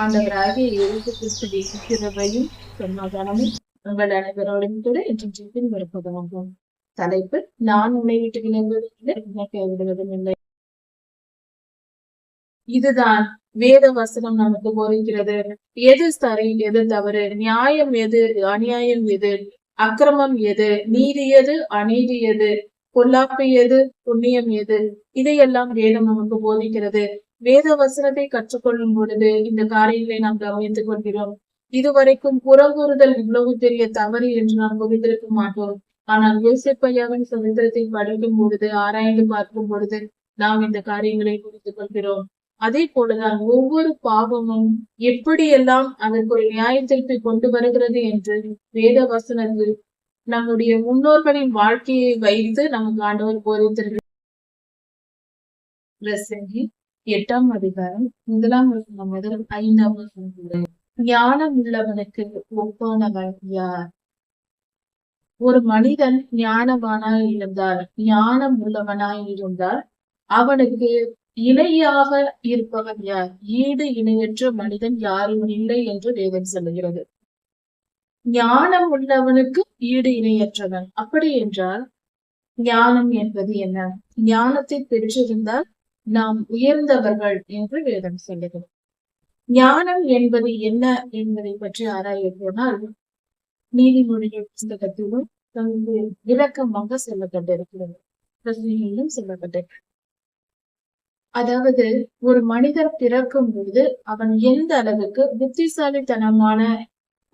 ஆண்டவராகிய இயேசு கிறிஸ்துவின் கிருபையும் சமாதானமும் உங்கள் அனைவரோடும் கூட இன்று பின்வருப்பதாகும். தலைப்பு: நான் உன்னை விட்டு விலகுவதில்லை, உன்னை கைவிடுவதும் இல்லை. இதுதான் வேத வசனம் நமக்கு போதிக்கிறது. எது சரி, எது தவறு, நியாயம் எது, அநியாயம் எது, அக்கிரமம் எது, நீதி எது, அநீதி எது, பொல்லாப்பு எது, புண்ணியம் எது, இதையெல்லாம் வேதம் நமக்கு போதிக்கிறது. வேத வசனத்தை கற்றுக்கொள்ளும் பொழுது இந்த காரியங்களை நாம் கவனித்துக் கொள்கிறோம். இதுவரைக்கும் புறங்கூறுதல் இவ்வளவு பெரிய தவறு என்று நாம் புரிந்திருக்க மாட்டோம். ஆனால் யோசேப்பையாவின் சரித்திரத்தை படிக்கும் பொழுது, ஆராய்ந்து பார்க்கும் பொழுது நாம் இந்த காரியங்களை புரிந்து கொள்கிறோம். அதே போலதான் ஒவ்வொரு பாவமும் எப்படியெல்லாம் அதற்கு ஒரு நியாயத்திற்கு கொண்டு வருகிறது என்று வேத வசனத்தில் நம்முடைய முன்னோர்களின் வாழ்க்கையை வைத்து நமக்கு ஆண்டவர் போதித்திருக்கிறார். 8ஆம் அதிகாரம் 1ஆம் வசனம் முதல் 5ஆம் வசனம். ஞானம் உள்ளவனுக்கு ஒப்பானவன் யார்? ஒரு மனிதன் ஞானவானாய் இருந்தால், ஞானம் உள்ளவனாய் இருந்தால் அவனுக்கு இணையாக இருப்பவன் யார்? ஈடு இணையற்ற மனிதன் யாரும் இல்லை என்று வேதம் சொல்லுகிறது. ஞானம் உள்ளவனுக்கு ஈடு இணையற்றவன். அப்படி என்றால் ஞானம் என்பது என்ன? ஞானத்தை பெற்றிருந்தால் நாம் உயர்ந்தவர்கள் என்று வேதம் சொல்லுகிறது. ஞானம் என்பது என்ன என்பதை பற்றி ஆராய போனால் நீதிமொழிகள் புத்தகத்திலும் விளக்கமாக சொல்லப்பட்டிருக்கிறது, சொல்லப்பட்டிருக்கிறது. அதாவது ஒரு மனிதர் பிறக்கும் பொழுது அவன் எந்த அளவுக்கு புத்திசாலித்தனமான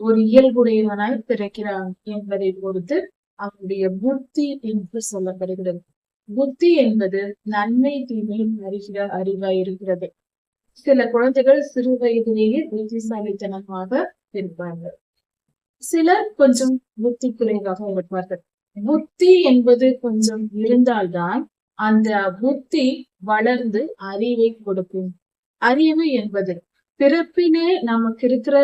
ஒரு இயல்புடையவனாய் பிறக்கிறான் என்பதை பொறுத்து அவனுடைய புத்தி என்று சொல்லப்படுகிறது. புத்தி என்பது நன்மை தீமையும் அறிகிற அறிவாய் இருக்கிறது. சில குழந்தைகள் சிறு வயதிலேயே புத்திசாலித்தனமாக இருப்பார்கள், சிலர் கொஞ்சம் புத்தி குறைவாக இருப்பார்கள். புத்தி என்பது கொஞ்சம் இருந்தால்தான் அந்த புத்தி வளர்ந்து அறிவை கொடுக்கும். அறிவு என்பது பிறப்பிலே நமக்கு இருக்கிற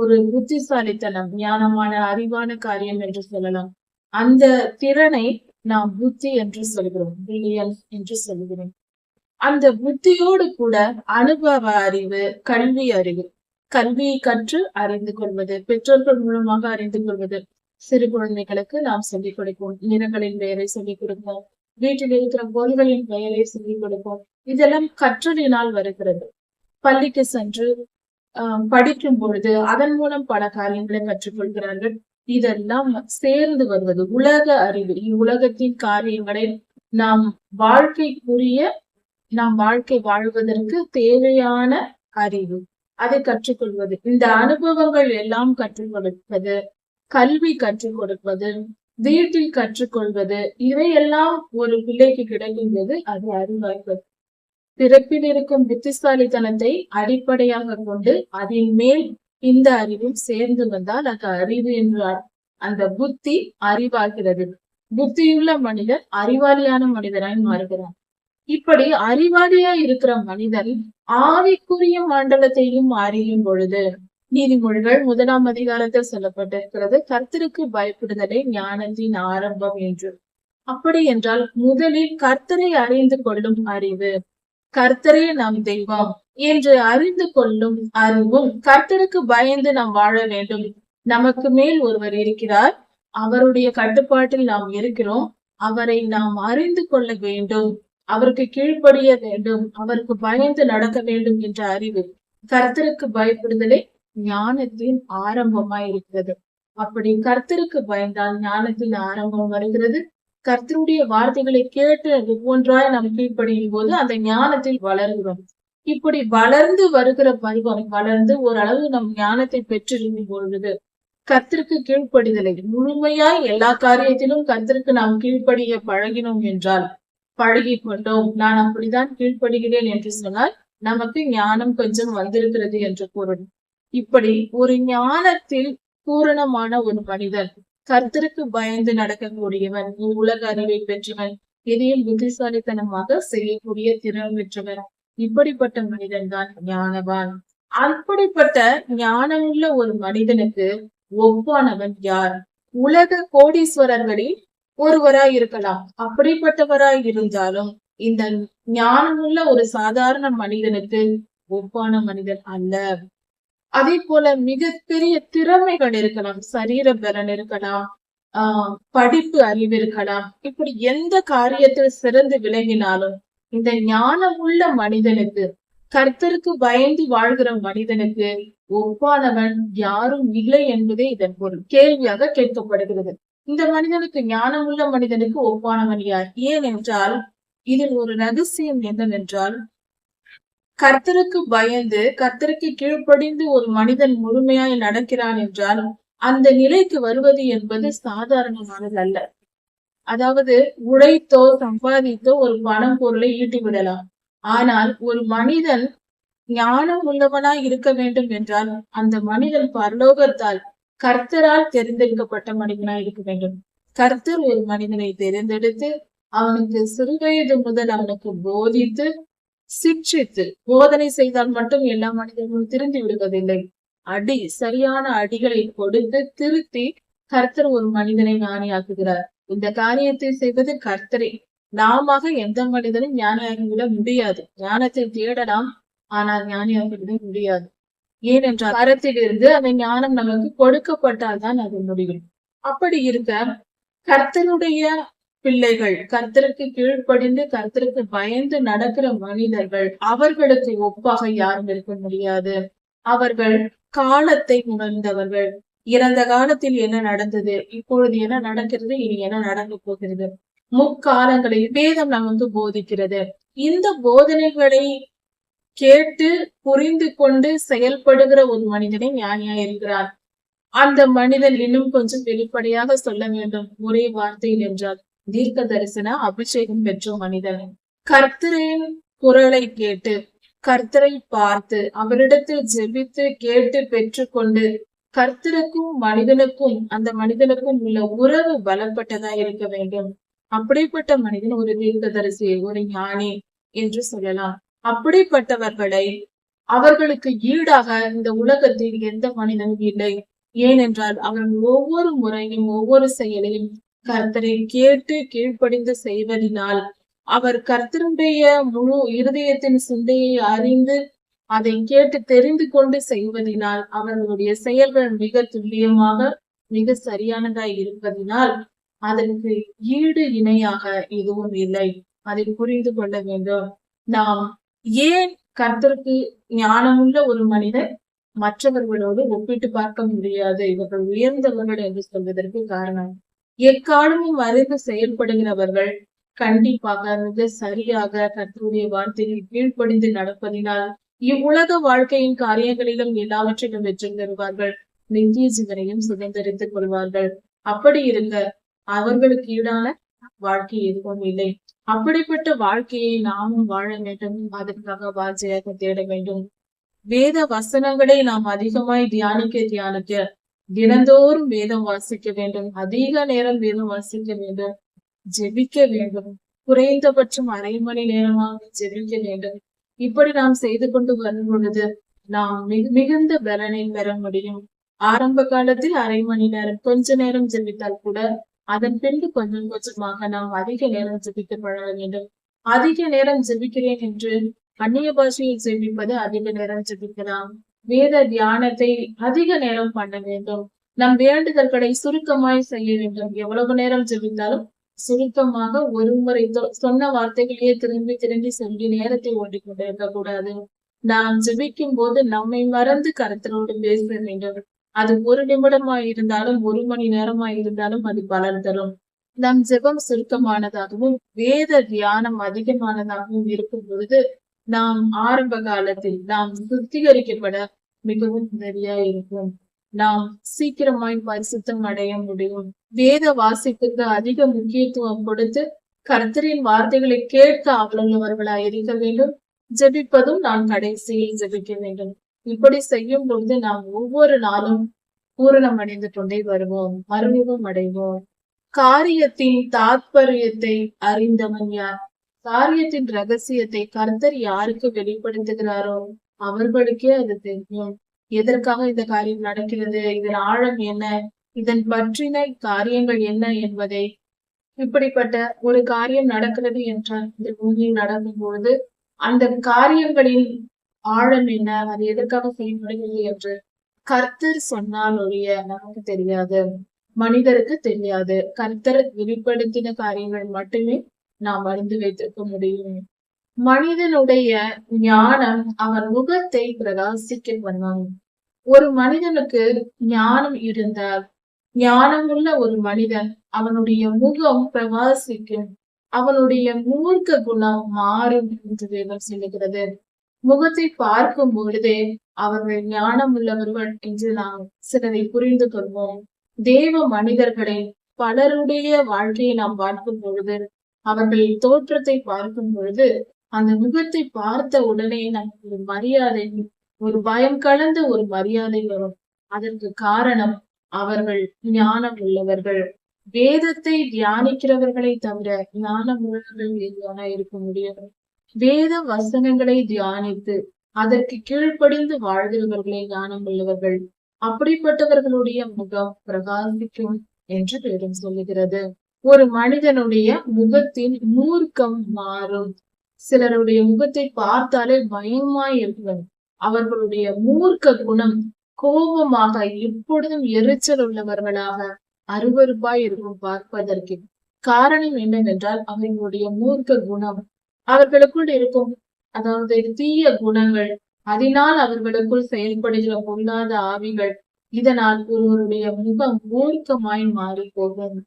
ஒரு புத்திசாலித்தனம், ஞானமான அறிவான காரியம் என்று சொல்லலாம். அந்த திறனை நாம் புத்தி என்று சொல்கிறோம், பிரில்லியன்ஸ் என்று சொல்கிறோம். அந்த புத்தியோடு கூட அனுபவ அறிவு, கல்வி அறிவு, கல்வியை கற்று அறிந்து கொள்வது, பெற்றோர்கள் மூலமாக அறிந்து கொள்வது. சிறு குழந்தைகளுக்கு நாம் சொல்லிக் கொடுப்போம், நிறங்களின் பெயரை சொல்லிக் கொடுப்போம், வீட்டில் இருக்கிற பொருள்களின் பெயரை சொல்லிக் கொடுப்போம். இதெல்லாம் கற்றலினால் வருகிறது. பள்ளிக்கு சென்று படிக்கும் பொழுது அதன் மூலம் பல காரியங்களை கற்றுக்கொள்கிறார்கள். இதெல்லாம் சேர்ந்து வருவது உலக அறிவு. உலகத்தின் காரியங்களை நாம் வாழ்க்கை வாழ்வதற்கு தேவையான அறிவு, அதை கற்றுக்கொள்வது. இந்த அனுபவங்கள் எல்லாம் கற்றுக் கொடுப்பது, கல்வி கற்றுக் கொடுப்பது, வீட்டில் கற்றுக்கொள்வது, இவையெல்லாம் ஒரு பிள்ளைக்கு கிடைக்கும் போது அது அறிவாய்ப்பது. பிறப்பில் இருக்கும் புத்திசாலித்தனத்தை அடிப்படையாக கொண்டு அதன் மேல் இந்த அறிவும் சேர்ந்து வந்தால் அது அறிவு என்றால் அந்த புத்தி அறிவாகிறது. புத்தியுள்ள மனிதர் அறிவாளியான மனிதராய் மாறுகிறார். இப்படி அறிவாளியா இருக்கிற மனிதன் ஆவிக்குரிய மண்டலத்தையும் அறியும் பொழுது, நீதிமொழிகள் 1ஆம் அதிகாரத்தில் சொல்லப்பட்டிருக்கிறது, கர்த்தருக்கு பயப்படுதலே ஞானத்தின் ஆரம்பம் என்று. அப்படி என்றால் முதலில் கர்த்தரை அறிந்து கொள்ளும் அறிவு, கர்த்தரே நம் தெய்வம் என்று அறிந்து கொள்ளும் அறிவும், கர்த்தருக்கு பயந்து நாம் வாழ வேண்டும். நமக்கு மேல் ஒருவர் இருக்கிறார், அவருடைய கட்டுப்பாட்டில் நாம் இருக்கிறோம், அவரை நாம் அறிந்து கொள்ள வேண்டும், அவருக்கு கீழ்ப்படிய வேண்டும், அவருக்கு பயந்து நடக்க வேண்டும் என்ற அறிவு. கர்த்தருக்கு பயப்படுதலே ஞானத்தின் ஆரம்பமாய் இருக்கிறது. அப்படி கர்த்தருக்கு பயந்தால் ஞானத்தின் ஆரம்பம் வருகிறது. கர்த்தருடைய வார்த்தைகளை கேட்டு ஒவ்வொன்றாய் நாம் கீழ்ப்படியும் போது அந்த ஞானத்தில் வளர்கிறோம். இப்படி வளர்ந்து வருகிற பருவம் வளர்ந்து ஓரளவு நம் ஞானத்தை பெற்றிருக்கும் பொழுது கர்த்தருக்கு கீழ்ப்படிதலை முழுமையாய் எல்லா காரியத்திலும் கர்த்தருக்கு நாம் கீழ்ப்படிய பழகினோம் என்றால், பழகி கொண்டோம், நான் அப்படிதான் கீழ்ப்படுகிறேன் என்று சொன்னால் நமக்கு ஞானம் கொஞ்சம் வந்திருக்கிறது என்று பொருள். இப்படி ஒரு ஞானத்தில் பூரணமான ஒரு மனிதன், கர்த்தருக்கு பயந்து நடக்கக்கூடியவன், உலக அறிவை பெற்றவன், எதையும் புத்திசாலித்தனமாக செய்யக்கூடிய திறன் பெற்றவன், இப்படிப்பட்ட மனிதன் தான் ஞானவான். அப்படிப்பட்ட ஞானமுள்ள ஒரு மனிதனுக்கு ஒப்பானவன் யார்? உலக கோடீஸ்வரர்களில் ஒருவராய் இருக்கலாம். அப்படிப்பட்டவராய் இருந்தாலும் இந்த ஞானமுள்ள ஒரு சாதாரண மனிதனுக்கு ஒப்பான மனிதன் அல்ல. அதே போல மிகப்பெரிய திறமைகள் இருக்கலாம், சரீர பலன் இருக்கலாம், படிப்பு அறிவு இருக்கலாம். இப்படி எந்த காரியத்தில் சிறந்து விளங்கினாலும் இந்த ஞானமுள்ள மனிதனுக்கு, கர்த்தருக்கு பயந்து வாழ்கிற மனிதனுக்கு ஒப்பானவன் யாரும் இல்லை என்பதே இதன் பொருள். கேள்வியாக கேட்கப்படுகிறது. இந்த மனிதனுக்கு, ஞானமுள்ள மனிதனுக்கு ஒப்பானவன் யார்? ஏனென்றால் இதில் ஒரு ரகசியம் என்னவென்றால், கர்த்தருக்கு பயந்து கர்த்தருக்கு கீழ்ப்படிந்து ஒரு மனிதன் முழுமையாய் நடக்கிறான் என்றால் அந்த நிலைக்கு வருவது என்பது சாதாரணமானது அல்ல. அதாவது உழைத்தோ சம்பாதித்தோ ஒரு பணம் பொருளை ஈட்டி விடலாம். ஆனால் ஒரு மனிதன் ஞானம் உள்ளவனாய் இருக்க வேண்டும் என்றால் அந்த மனிதன் பரலோகத்தால், கர்த்தரால் தெரிந்தெடுக்கப்பட்ட மனிதனாய் இருக்க வேண்டும். கர்த்தர் ஒரு மனிதனை தெரிந்தெடுத்து அவனுக்கு சிறுவயது முதல் அவனுக்கு போதித்து சிக்ஷித்து போதனை செய்தால் மட்டும் எல்லா மனிதர்களும் திருந்தி விடுவதில்லை. சரியான அடிகளை கொடுத்து திருத்தி கர்த்தர் ஒரு மனிதனை ஞானியாக்குகிறார். இந்த காரியத்தை செய்வது கர்த்தரே. நாம எந்த மனிதனும் ஞானியாகிவிட முடியாது. ஞானத்தை தேடலாம், ஆனால் ஞானியாகிவிட முடியாது. ஏனென்றால் கரத்திலிருந்து அந்த ஞானம் நமக்கு கொடுக்கப்பட்டால் தான் அது முடியும். அப்படி இருக்க கர்த்தருடைய பிள்ளைகள், கர்த்தருக்கு கீழ்ப்படிந்து கர்த்தருக்கு பயந்து நடக்கிற மனிதர்கள், அவர்களுக்கு ஒப்பாக யாரும் இருக்க முடியாது. அவர்கள் காலத்தை உணர்ந்தவர்கள். இறந்த காலத்தில் என்ன நடந்தது, இப்பொழுது என்ன நடக்கிறது, இனி என்ன நடக்க போகிறது, முக்காலங்களில் வேதம் நமக்கு போதிக்கிறது. இந்த போதனைகளை கேட்டு புரிந்து கொண்டு செயல்படுகிற ஒரு மனிதனை ஞானியா இருக்கிறார். அந்த மனிதன் இன்னும் கொஞ்சம் வெளிப்படையாக சொல்ல வேண்டும் ஒரே வார்த்தையில் என்றால் தீர்க்க தரிசன அபிஷேகம் பெற்ற மனிதன். கர்த்தரின் குரலை கேட்டு, கர்த்தரை பார்த்து, அவரிடத்தில் ஜெபித்து கேட்டு பெற்றுக்கொண்டு, கர்த்தருக்கும் மனிதனுக்கும் அந்த மனிதனுக்கும் உள்ள உறவு பலப்பட்டதா இருக்க வேண்டும். அப்படிப்பட்ட மனிதன் ஒரு தீர்க்கதரிசி, ஒரு ஞானி என்று சொல்லலாம். அப்படிப்பட்டவர்களை, அவர்களுக்கு ஈடாக இந்த உலகத்தில் எந்த மனிதனும் இல்லை. ஏனென்றால் அவர்கள் ஒவ்வொரு முறையும் ஒவ்வொரு செயலையும் கர்த்தரை கேட்டு கீழ்ப்படிந்து செய்வதினால், அவர் கர்த்தருடைய முழு இருதயத்தின் சிந்தையை அறிந்து அதை கேட்டு தெரிந்து கொண்டு செய்வதினால் அவர்களுடைய செயல்கள் மிக துல்லியமாக மிக சரியானதாய் இருப்பதினால் அதற்கு ஈடு இணையாக எதுவும் இல்லை. அதை புரிந்து கொள்ள வேண்டும். நாம் ஏன் கர்த்தருக்கு ஞானமுள்ள ஒரு மனிதர் மற்றவர்களோடு ஒப்பிட்டு பார்க்க முடியாது, இவர்கள் உயர்ந்தவர்கள் என்று சொல்வதற்கு காரணம், எக்காலமும் அறிந்து செயல்படுகிறவர்கள் கண்டிப்பாக மிக சரியாக கர்த்தருடைய வார்த்தையில் கீழ்ப்படிந்து நடப்பதினால் இவ்வுலக வாழ்க்கையின் காரியங்களிலும் எல்லாவற்றிலும் வெற்றி பெறுவார்கள், நித்திய ஜீவனையும் சுதந்திரித்துக் கொள்வார்கள். அப்படி இருக்க அவர்களுக்கு ஈடான வாழ்க்கை எதுவும் இல்லை. அப்படிப்பட்ட வாழ்க்கையை நாமும் வாழ வேண்டும். அதற்காக வாஞ்சையாக தேட வேண்டும். வேத வசனங்களை நாம் அதிகமாய் தியானிக்க தினந்தோறும் வேதம் வாசிக்க வேண்டும். அதிக நேரம் வேதம் வாசிக்க வேண்டும். ஜெபிக்க வேண்டும். குறைந்தபட்சம் அரை மணி நேரமாக ஜெபிக்க வேண்டும். இப்படி நாம் செய்து கொண்டு வரும் பொழுது நாம் மிகுந்த பலனை பெற முடியும். ஆரம்ப காலத்தில் அரை மணி நேரம் கொஞ்ச நேரம் ஜெபித்தால் கூட அதன் பின்பு கொஞ்சம் கொஞ்சமாக நாம் அதிக நேரம் ஜெபிக்க பழக வேண்டும். அதிக நேரம் ஜெபிக்கிறேன் என்று அந்நிய பாஷையில் ஜெபிப்பது அதிக நேரம் ஜெபிக்கலாம். வேத தியானத்தை அதிக நேரம் பண்ண வேண்டும். நம் வேண்டுதல்களை சுருக்கமாய் செய்ய வேண்டும். எவ்வளவு நேரம் ஜெபித்தாலும் சுருக்கமாக ஒரு முறை சொன்ன வார்த்தைகளையே திரும்பி திரும்பி சொல்லி நேரத்தை ஓடிக்கொண்டு இருக்க கூடாது. நாம் ஜெபிக்கும் போது நம்மை மறந்து கர்த்தரோடு பேச வேண்டும். அது 1 நிமிடமாய் இருந்தாலும் 1 மணி நேரமாய் இருந்தாலும் அது பலன் தரும். நம் ஜெபம் சுருக்கமானதாகவும் வேத தியானம் அதிகமானதாகவும் இருக்கும் பொழுது நாம் ஆரம்ப காலத்தில் நாம் சுத்திகரிக்கப்பட மிகவும் உதவியா இருக்கும். நாம் சீக்கிரமாய் பரிசுத்தம் அடைய முடியும். வேத வாசிப்புக்கு அதிக முக்கியத்துவம் கொடுத்து கர்த்தரின் வார்த்தைகளை கேட்க அவளுள்ளவர்களாய் இருக்க வேண்டும். ஜெபிப்பதும் நாம் கடைசியில் ஜெபிக்க வேண்டும். இப்படி செய்யும் பொழுது நாம் ஒவ்வொரு நாளும் பூரணம் அடைந்து கொண்டே வருவோம், அறிவும் அடைவோம். காரியத்தின் தாத்பரியத்தை அறிந்தவன் யார்? காரியத்தின் ரகசியத்தை கர்த்தர் யாருக்கு வெளிப்படுத்துகிறாரோ அவர்களுக்கே அது தெரியும். எதற்காக இந்த காரியம் நடக்கிறது, இதன் ஆழம் என்ன, இதன் பற்றின காரியங்கள் என்ன என்பதை, இப்படிப்பட்ட ஒரு காரியம் நடக்கிறது என்றால் இந்த பூமியில் நடக்கும் பொழுது அந்த காரியங்களின் ஆழம் என்ன, அது எதற்காக செயல்படுகிறது என்று கர்த்தர் சொன்னால் ஒழிய நமக்கு தெரியாது, மனிதருக்கு தெரியாது. கர்த்தர் வெளிப்படுத்தின காரியங்கள் மட்டுமே நாம் அறிந்து வைத்திருக்க முடியும். மனிதனுடைய ஞானம் அவன் முகத்தை பிரகாசிக்க பண்ணும். ஒரு மனிதனுக்கு ஞானம் இருந்தால், ஞானமுள்ள ஒரு மனிதன் அவனுடைய முகம் பிரகாசிக்கும், அவனுடைய மூர்க்க குணம் மாறும் என்று வேதம் சொல்லுகிறது. முகத்தை பார்க்கும் பொழுதே அவர்கள் ஞானம் உள்ளவர்கள் என்று நாம் சிலரை புரிந்து கொள்வோம். தேவ மனிதர்களை பலருடைய வாழ்க்கையை நாம் பார்க்கும் பொழுது, அவர்களின் தோற்றத்தை பார்க்கும் பொழுது, அந்த முகத்தை பார்த்த உடனே நமக்கு ஒரு மரியாதை, ஒரு பயம் கலந்த ஒரு மரியாதை வரும். அதற்கு காரணம் அவர்கள் ஞானம் உள்ளவர்கள். வேதத்தை தியானிக்கிறவர்களை தவிர ஞானம் உள்ளவர்கள் எதுவானா இருக்க முடியும். வேத வசனங்களை தியானித்து அதற்கு கீழ்ப்படிந்து வாழ்கிறவர்களே ஞானம் உள்ளவர்கள். அப்படிப்பட்டவர்களுடைய முகம் பிரகாசிக்கும் என்று வேதம் சொல்லுகிறது. ஒரு மனிதனுடைய முகத்தின் மூர்க்கம் மாறும். சிலருடைய முகத்தை பார்த்தாலே பயமாய் இருக்கும். அவர்களுடைய மூர்க்க குணம் கோபமாக, எப்பொழுதும் எரிச்சல் உள்ளவர்களாக, அருவருப்பாய் இருக்கும் பார்ப்பதற்கு. காரணம் என்னவென்றால் அவர்களுடைய மூர்க்க குணம், அவர்களுக்குள் இருக்கும் அதாவது தீய குணங்கள், அதனால் அவர்களுக்குள் செயல்படுகிற பொல்லாத ஆவிகள், இதனால் ஒருவருடைய முகம் மூர்க்கமாய் மாறி போகும்.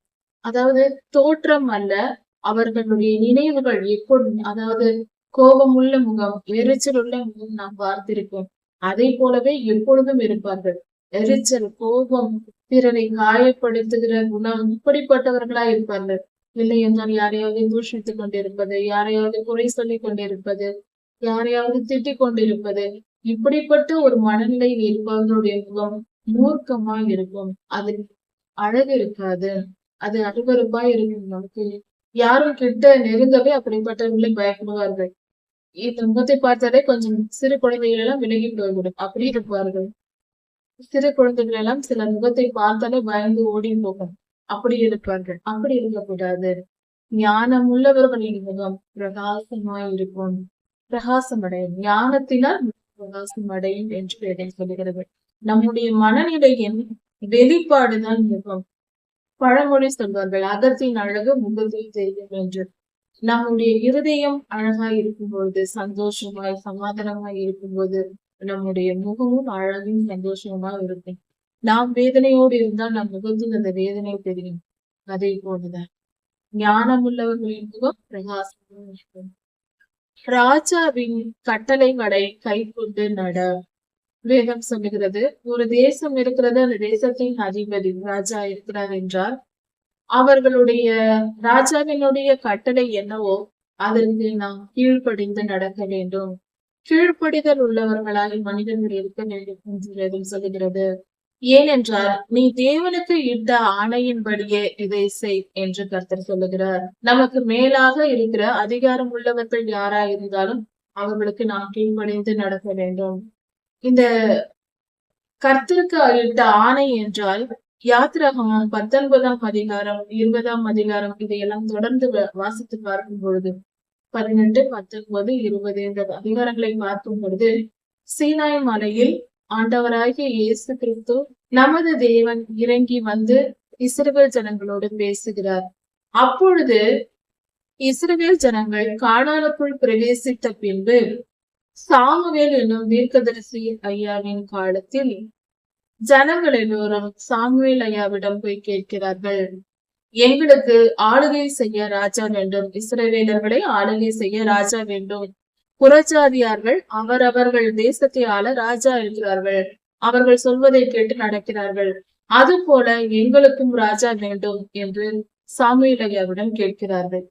அதாவது தோற்றம் அல்ல, அவர்களுடைய நினைவுகள் எப்பொழுதும், அதாவது கோபமுள்ள முகம், எரிச்சல் உள்ள முகம் நாம் பார்த்திருக்கோம். அதை போலவே எப்பொழுதும் இருப்பார்கள். எரிச்சல், கோபம், பிறரை காயப்படுத்துகிற குணம், இப்படிப்பட்டவர்களா இருப்பார்கள். இல்லை என்றால் யாரையாவது தூஷித்துக் கொண்டிருப்பது, யாரையாவது குறை சொல்லிக் கொண்டிருப்பது, யாரையாவது திட்டிக் கொண்டிருப்பது, இப்படிப்பட்ட ஒரு மனநிலையில் இருப்பவர்களுடைய முகம் மூர்க்கமாய் இருக்கும். அதில் அழகு இருக்காது, அது அருவருப்பாய் இருக்கும். நமக்கு யாரும் கிட்ட நெருங்கவே அப்படிப்பட்டவர்களை பயப்படுவார்கள். இந்த முகத்தை பார்த்தாலே கொஞ்சம் சிறு குழந்தைகள் எல்லாம் விலகி போய்விடும், அப்படி இருப்பார்கள். சிறு குழந்தைகள் எல்லாம் சில முகத்தை பார்த்தாலே பயந்து ஓடி போகும், அப்படி இருப்பார்கள். அப்படி இருக்கக்கூடாது. ஞானம் உள்ளவர்களின் முகம் பிரகாசமாய் இருக்கும், பிரகாசமடையும். ஞானத்தினால் பிரகாசம் அடையும் என்று வேதம் சொல்லுகிறது. நம்முடைய மனநிலையின் வெளிப்பாடுதான் முகம். பழமொழி சொல்வார்கள், அகத்தின் அழகு முகத்தில் தெரியும் என்று. நம்முடைய இருதயம் அழகாய் இருக்கும் பொழுது, சந்தோஷமாய் சமாதானமாய் இருக்கும்போது, நம்முடைய முகமும் அழகும் சந்தோஷமா இருக்கும். நாம் வேதனையோடு இருந்தால் நம் முகத்தில் அந்த வேதனை தெரியும். அதே போலதான் ஞானம் உள்ளவர்களின் முகம் பிரகாசமாக இருக்கும். ராஜாவின் கட்டளைகளை கை கொண்டு நட. வேதம் சொல்லுகிறது, ஒரு தேசம் இருக்கிறது, அந்த தேசத்தின் அதிபதி ராஜா இருக்கிறார் என்றால் அவர்களுடைய ராஜாவினுடைய கட்டளை என்னவோ அதற்கு நாம் கீழ்ப்படிந்து நடக்க வேண்டும். கீழ்ப்படிதல் உள்ளவர்களாய் மனிதர்கள் இருக்க வேண்டும் என்று வேதம் சொல்லுகிறது. ஏனென்றால் நீ தேவனுக்கு இட்ட ஆணையின்படியே இதை செய் என்று கர்த்தர் சொல்லுகிறார். நமக்கு மேலாக இருக்கிற அதிகாரம் உள்ளவர்கள் யாரா இருந்தாலும் அவர்களுக்கு நாம் கீழ்ப்படிந்து நடக்க வேண்டும். இந்த கர்த்தருக்கு இட்ட ஆணை என்றால் யாத்திராகமம் 19ஆம் அதிகாரம் 20ஆம் அதிகாரம் இதையெல்லாம் தொடர்ந்து வாசித்து பார்க்கும் பொழுது 18, 19, 20 இந்த அதிகாரங்களை பார்க்கும் பொழுது சீனாய் மலையில் ஆண்டவராகிய இயேசு கிறிஸ்து நமது தேவன் இறங்கி வந்து இஸ்ரவேல் ஜனங்களோடு பேசுகிறார். அப்பொழுது இஸ்ரவேல் ஜனங்கள் கானானுக்குள் பிரவேசித்த பின்பு சாமுவேல் என்னும் தீர்க்கதரிசி ஐயாவின் காலத்தில் ஜனங்கள் எல்லோரும் சாமுவேல் ஐயாவிடம் போய் கேட்கிறார்கள், எங்களுக்கு ஆளுகை செய்ய ராஜா வேண்டும், இஸ்ரவேலர்களை ஆளுகை செய்ய ராஜா வேண்டும். புறஜாதியார்கள் அவரவர்கள் தேசத்தை ஆள ராஜா இருக்கிறார்கள், அவர்கள் சொல்வதை கேட்டு நடக்கிறார்கள், அது போல எங்களுக்கும் ராஜா வேண்டும் என்று சாமுவேல் ஐயாவிடம் கேட்கிறார்கள்.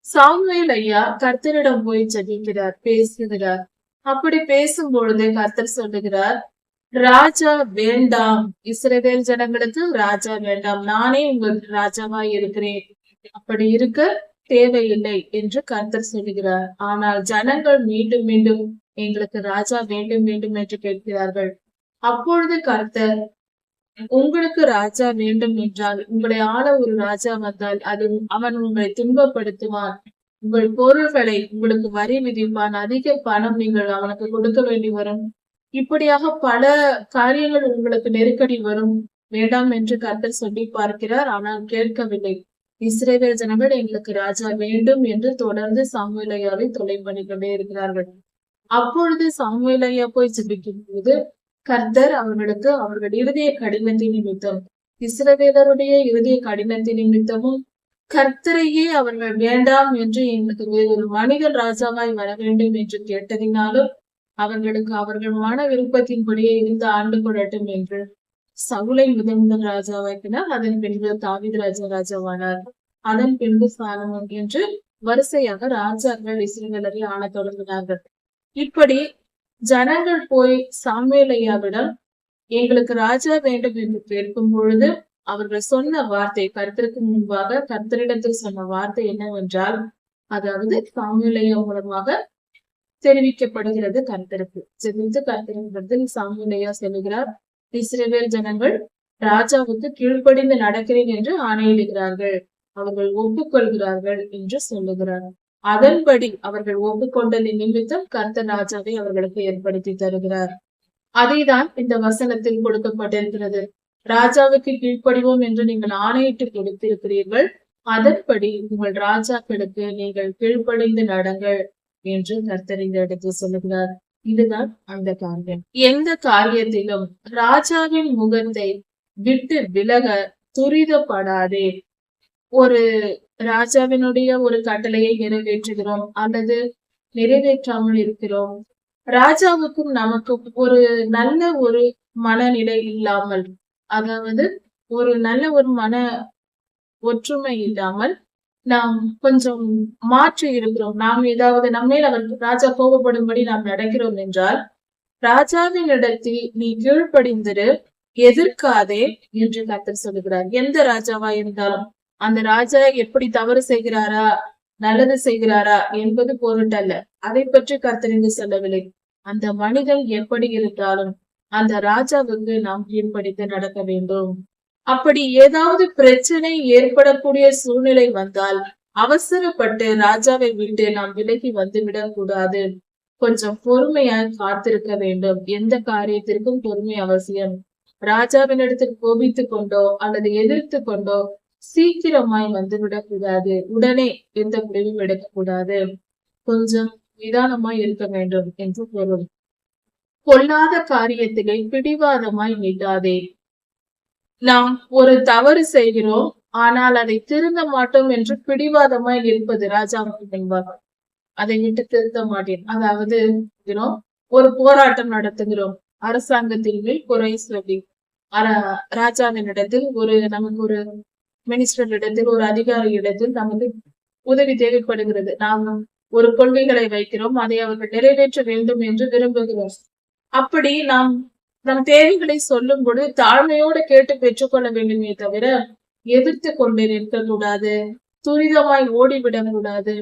சாமுவேல் ஐயா கர்த்தரிடம் போய் ஜெபிக்கிறார், பேசுகிறார். அப்படி பேசும் பொழுது கர்த்தர் சொல்லுகிறார், ராஜா வேண்டாம், இஸ்ரவேல் ஜனங்களுக்கு ராஜா வேண்டாம், நானே உங்களுக்கு ராஜாவாய் இருக்கிறேன், அப்படி இருக்க தேவையில்லை என்று கர்த்தர் சொல்லுகிறார். ஆனால் ஜனங்கள் மீண்டும் மீண்டும் எங்களுக்கு ராஜா வேண்டும் வேண்டும் என்று கேட்கிறார்கள். அப்பொழுது கர்த்தர், உங்களுக்கு ராஜா வேண்டும் என்றால், உங்களை ஆள ஒரு ராஜா வந்தால் அது அவன் உங்களை துன்பப்படுத்துவான், உங்கள் பொருள்களை உங்களுக்கு வரி விதிப்பான், அதிக பணம் நீங்கள் அவனுக்கு கொடுக்க வேண்டி வரும். இப்படியாக பல காரியங்கள் உங்களுக்கு நெருக்கடி வரும். வேண்டாம் என்று கர்த்தர் சொல்லி பார்க்கிறார். ஆனால் கேட்கவில்லை. இஸ்ரவேல் ஜனங்கள் எங்களுக்கு ராஜா வேண்டும் என்று தொடர்ந்து சாமுவேலையாவை தொலை பண்ணிக் கொண்டே இருக்கிறார்கள். அப்பொழுது சாமுவேலையா போய் ஜெபிக்கும் போது கர்த்தர் அவர்களுக்கு அவர்கள் இருதய கடினத்தின் நிமித்தம், இஸ்ரவேலருடைய இருதய கடினத்தின் நிமித்தமும், கர்த்தரையே அவர்கள் வேண்டாம் என்று எங்களுக்கு வேறொரு மனிதன் ராஜாவாய் வர வேண்டும் என்று கேட்டதினாலும் அவர்களுக்கு அவர்கள் மன விருப்பத்தின்படியே இருந்து ஆண்டு கொள்ளட்டும் என்று சவுலை முதல் ராஜாவாக்கினார். அதன் பின்பு தாவீது ராஜாவானார். அதன் பின்பு சாலமோன் என்று வரிசையாக ராஜாக்கள் இஸ்ரவேலரை ஆள தொடங்கினார்கள். இப்படி ஜனங்கள் போய் சாமுவேலையாவிடம் எங்களுக்கு ராஜா வேண்டும் என்று கேட்கும் பொழுது அவர்கள் சொன்ன வார்த்தை, கர்த்தருக்கு முன்பாக கர்த்தரிடத்தில் சொன்ன வார்த்தை என்னவென்றால், அதாவது சாமுவேலையா மூலமாக தெரிவிக்கப்படுகிறது கர்த்தருக்கு. ஜெபித்து கர்த்தரிடத்தில் சாமுவேலையா சொல்லுகிறார், இஸ்ரவேல் ஜனங்கள் ராஜாவுக்கு கீழ்ப்படிந்து நடக்கிறேன் என்று ஆணையிடுகிறார்கள், அவர்கள் ஒப்புக்கொள்கிறார்கள் என்று சொல்லுகிறார். அதன்படி அவர்கள் ஒப்புக்கொண்டதின் நிமித்தம் கர்த்தர் ராஜாவை அவர்களுக்கு ஏற்படுத்தி தருகிறார். அதைதான் இந்த வசனத்தில் கொடுக்கப்பட்டிருக்கிறது. ராஜாவுக்கு கீழ்ப்படிவோம் என்று நீங்கள் ஆணையிட்டு கொடுத்திருக்கிறீர்கள், அதன்படி உங்கள் ராஜாக்களுக்கு நீங்கள் கீழ்ப்படிந்து நடங்கள் என்று கர்த்தர் இந்த இடத்தில் சொல்லுகிறார். இதுதான் அந்த காரியம். எந்த காரியத்திலும் ராஜாவின் முகத்தை விட்டு விலக துரிதப்படாதே. ஒரு ராஜாவினுடைய ஒரு கட்டளையை நிறைவேற்றுகிறோம் அல்லது நிறைவேற்றாமல் இருக்கிறோம், ராஜாவுக்கும் நமக்கும் ஒரு நல்ல ஒரு மனநிலை இல்லாமல், அதாவது ஒரு நல்ல ஒரு மன ஒற்றுமை இல்லாமல் நாம் கொஞ்சம் மாற்றி இருக்கிறோம், நாம் ஏதாவது நம்மேல் அவர் ராஜா கோபப்படும்படி நாம் நடக்கிறோம் என்றால், ராஜாவின் இடத்தில் நீ கீழ்ப்படிந்திரு, எதிர்க்காதே என்று கர்த்தர் சொல்லுகிறார். எந்த ராஜாவா இருந்தாலும் அந்த ராஜா எப்படி தவறு செய்கிறாரா நல்லது செய்கிறாரா என்பது பொருட்டல்ல, அதை பற்றி கர்த்தர் இங்கு சொல்லவில்லை. அந்த மனிதன் எப்படி இருந்தாலும் அந்த ராஜாவுக்கு நாம் கீழ்ப்படித்து நடக்க வேண்டும். அப்படி ஏதாவது பிரச்சனை ஏற்படக்கூடிய சூழ்நிலை வந்தால் அவசரப்பட்டு ராஜாவை விட்டு நாம் விலகி வந்துவிடக் கூடாது. கொஞ்சம் பொறுமையாய் காத்திருக்க வேண்டும். எந்த காரியத்திற்கும் பொறுமை அவசியம். ராஜாவினிடத்தில் கோபித்து கொண்டோ அல்லது எதிர்த்து கொண்டோ சீக்கிரமாய் வந்துவிடக் கூடாது. உடனே எந்த முடிவும் எடுக்கக்கூடாது. கொஞ்சம் நிதானமாய் இருக்க வேண்டும் என்று பொருள். பொல்லாத காரியத்திலே பிடிவாதமாய் நில்லாதே. நாம் ஒரு தவறு செய்கிறோம், ஆனால் அதை திருந்த மாட்டோம் என்று பிடிவாதமாய் இருப்பது ராஜாவுக்கு முன்பாக. அதை விட்டு திருத்த மாட்டேன். அதாவது ஒரு போராட்டம் நடத்துகிறோம், அரசாங்கத்தின் மேல் குறை சொல்லி ராஜாவின் இடத்தில் நமக்கு ஒரு மினிஸ்டர் இடத்தில் ஒரு அதிகாரி இடத்தில் நமக்கு உதவி தேவைப்படுகிறது. நாம் ஒரு கொள்கைகளை வைக்கிறோம், அதை அவர்கள் நிறைவேற்ற வேண்டும் என்று விரும்புகிறோம். அப்படி நாம் நம் தேவைகளை சொல்லும் பொழுது தாழ்மையோடு கேட்டு பெற்றுக்கொள்ள வேண்டுமே தவிர எதிர்த்து கொண்டு நிற்கக்கூடாது, துரிதமாய் ஓடிவிடக் கூடாது.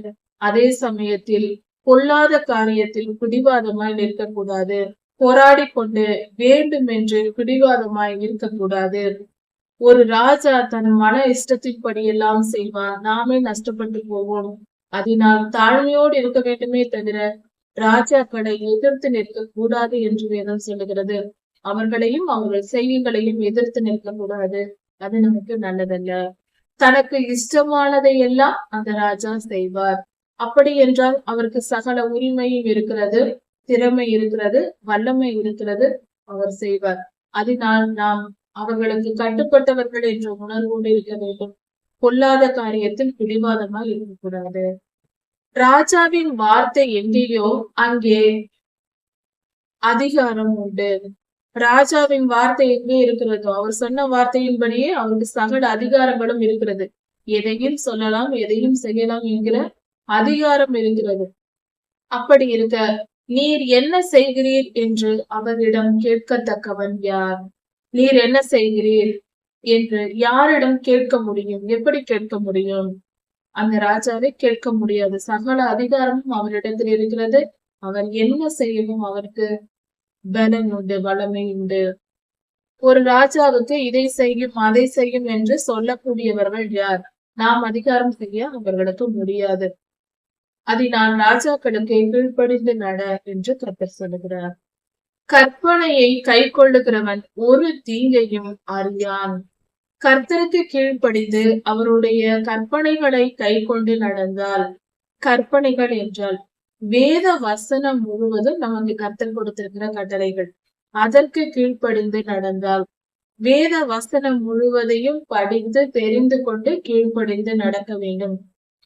அதே சமயத்தில் பொல்லாத காரியத்தில் பிடிவாதமாய் நிற்கக்கூடாது. போராடி கொண்டு வேண்டும் என்று பிடிவாதமாய் இருக்கக்கூடாது. ஒரு ராஜா தன் மன இஷ்டத்தின்படி எல்லாம் செய்வான், நாமே நஷ்டப்பட்டு போவோம். அதனால் தாழ்மையோடு இருக்க வேண்டுமே தவிர ராஜாக்களை எதிர்த்து நிற்க கூடாது என்று வேதம் சொல்லுகிறது. அவர்களையும் அவர்கள் செய்திகளையும் எதிர்த்து நிற்கக்கூடாது. அது நமக்கு நல்லதல்ல. தனக்கு இஷ்டமானதை எல்லாம் அந்த ராஜா செய்வார். அப்படி என்றால் அவருக்கு சகல உரிமையும் இருக்கிறது, திறமை இருக்கிறது, வல்லமை இருக்கிறது, அவர் செய்வார். அதனால் நாம் அவர்களுக்கு கட்டுப்பட்டவர்கள் என்ற உணர்வோடு இருக்க வேண்டும். பொல்லாத காரியத்தில் பிடிவாதமாக இருக்கக்கூடாது. ராஜாவின் வார்த்தை எங்கேயோ அங்கே அதிகாரம் உண்டு. ராஜாவின் வார்த்தை எங்கே இருக்கிறதோ அவர் சொன்ன வார்த்தையின்படியே அவருக்கு சகல அதிகாரங்களும் இருக்கிறது. எதையும் சொல்லலாம், எதையும் செய்யலாம் என்கிற அதிகாரம் இருக்கிறது. அப்படி இருக்க நீர் என்ன செய்கிறீர் என்று அவரிடம் கேட்கத்தக்கவன் யார்? நீர் என்ன செய்கிறீர் என்று யாரிடம் கேட்க முடியும்? எப்படி கேட்க முடியும்? அந்த ராஜாவை கேட்க முடியாது. சகல அதிகாரமும் அவரிடத்தில் இருக்கிறது. அவர் என்ன செய்யவும் அவருக்கு பலன் உண்டு, வல்லமை உண்டு. ஒரு ராஜாவுக்கு இதை செய்யும் அதை செய்யும் என்று சொல்லக்கூடியவர்கள் யார்? நாம் அதிகாரம் செய்ய அவர்களுக்கு முடியாது. அதனால் ராஜாக்களுக்கு கீழ்ப்படிந்து நட என்று கர்த்தர் சொல்லுகிறார். கற்பனையை கை கொள்ளுகிறவன் ஒரு தீங்கையும் அறியான். கர்த்தருக்கு கீழ்ப்படிந்து அவருடைய கற்பனைகளை கை கொண்டு நடந்தால், கற்பனைகள் என்றால் வேத வசனம் முழுவதும் நமக்கு கர்த்தர் கொடுத்திருக்கிற கட்டளைகள். அதற்கு கீழ்ப்படிந்து நடந்தால், வேத வசனம் முழுவதையும் படித்து தெரிந்து கொண்டு கீழ்ப்படிந்து நடக்க வேண்டும்.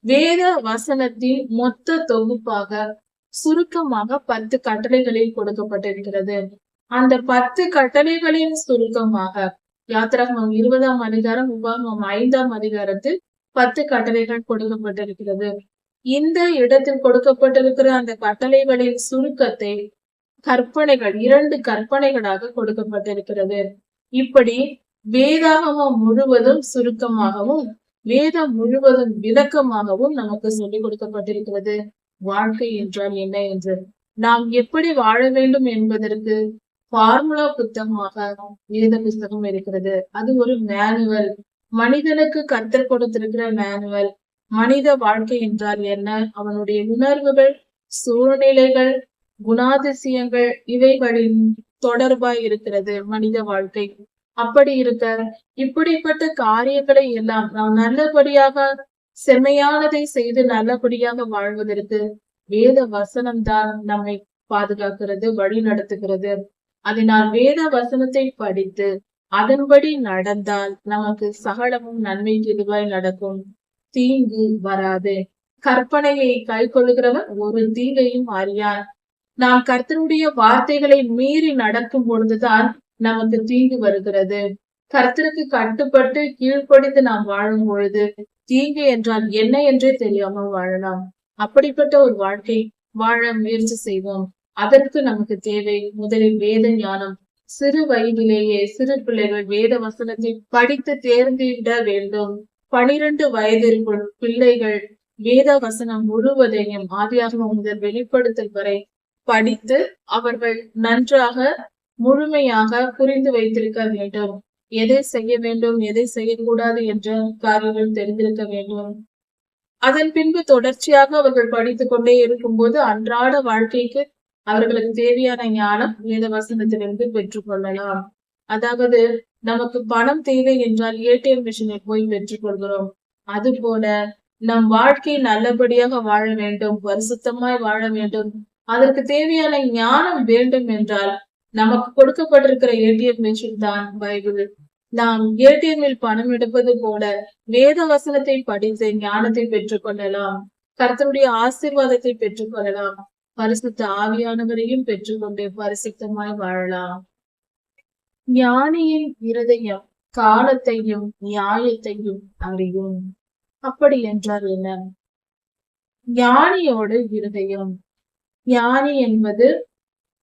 வேத வசனத்தின் மொத்த தொகுப்பாக சுருக்கமாக 10 கட்டளைகளில் கொடுக்கப்பட்டிருக்கிறது. அந்த 10 கட்டளைகளின் சுருக்கமாக யாத்திராகமம் 20ஆம் அதிகாரம், உபாகமம் 5ஆம் அதிகாரத்தில் 10 கட்டளைகள் கொடுக்கப்பட்டிருக்கிறது. இந்த இடத்தில் கொடுக்கப்பட்டிருக்கிற அந்த கட்டளைகளின் சுருக்கத்தை கற்பனைகள் 2 கற்பனைகளாக கொடுக்கப்பட்டிருக்கிறது. இப்படி வேதாகமம் முழுவதும் சுருக்கமாகவும் வேதம் முழுவதும் விளக்கமாகவும் நமக்கு சொல்லிக் கொடுக்கப்பட்டிருக்கிறது. வாழ்க்கை என்றால் என்ன என்று, நாம் எப்படி வாழ வேண்டும் என்பதற்கு ஃபார்முலா புத்தகமாக வேத புஸ்தகம் இருக்கிறது. அது ஒரு மேனுவல், மனிதனுக்கு கர்த்தர் கொடுத்திருக்கிற மேனுவல். மனித வாழ்க்கை என்றால் என்ன, அவனுடைய உணர்வுகள், சூழ்நிலைகள், குணாதிசயங்கள் இவைகளின் தொடர்பாய் இருக்கிறது மனித வாழ்க்கை. அப்படி இருக்க இப்படிப்பட்ட காரியங்களை எல்லாம் நாம் நல்லபடியாக செம்மையானதை செய்து நல்லபடியாக வாழ்வதற்கு வேத வசனம்தான் நம்மை பாதுகாக்கிறது, வழி நடத்துகிறது. அதனால் வேத வசனத்தை படித்து அதன்படி நடந்தால் நமக்கு சகலமும் நன்மை கிருபையாய் நடக்கும், தீங்கு வராது. கற்பனையை கை கொள்ளுகிறவன் ஒரு தீங்கையும் அறியான். நாம் கர்த்தருடைய வார்த்தைகளை மீறி நடக்கும் பொழுதுதான் நமக்கு தீங்கு வருகிறது. கர்த்தருக்கு கட்டுப்பட்டு கீழ்ப்படிந்து நாம் வாழும் பொழுது தீங்கு என்றால் என்ன என்றே தெரியாமல் வாழலாம். அப்படிப்பட்ட ஒரு வாழ்க்கை வாழ முயற்சி செய்வோம். அதற்கு நமக்கு தேவை முதலில் வேத ஞானம். சிறு வயதிலேயே சிறு பிள்ளைகள் வேத வசனத்தை படித்து தேர்ந்திட வேண்டும். 12 வயதிற்குள் பிள்ளைகள் வேத வசனம் முழுவதையும் ஆதியாகமம் முதல் வெளிப்படுத்தல் வரை படித்து அவர்கள் நன்றாக முழுமையாக புரிந்து வைத்திருக்க வேண்டும். எதை செய்ய வேண்டும், எதை செய்யக்கூடாது என்ற காரியங்கள் தெரிந்திருக்க வேண்டும். அதன் பின்பு தொடர்ச்சியாக அவர்கள் படித்துக் கொண்டே இருக்கும் போது அன்றாட வாழ்க்கைக்கு அவர்களுக்கு தேவையான ஞானம் வேத வசனத்திலிருந்து பெற்றுக் கொள்ளலாம். அதாவது நமக்கு பணம் தேவை என்றால் ஏடிஎம் மிஷினில் போய் பெற்றுக் கொள்கிறோம். அது போல நம் வாழ்க்கை நல்லபடியாக வாழ வேண்டும், பரிசுத்தமாய் வாழ வேண்டும், அதற்கு தேவையான ஞானம் வேண்டும் என்றால் நமக்கு கொடுக்கப்பட்டிருக்கிற ஏடிஎம் மிஷின் தான் பைபிள். நாம் ஏடிஎம்மில் பணம் எடுப்பது போல வேத வசனத்தை படித்து ஞானத்தை பெற்றுக் கொள்ளலாம், கர்த்தருடைய ஆசீர்வாதத்தை பெற்றுக் கொள்ளலாம், பரிசுத்த ஆவியானவரையும் பெற்றுக்கொண்டு பரிசுத்தமாய் வாழலாம். ஞானியின் இருதயம் காலத்தையும் நியாயத்தையும் அறியும். அப்படி என்றால் என்ன? ஞானியோட இருதயம், ஞானி என்பது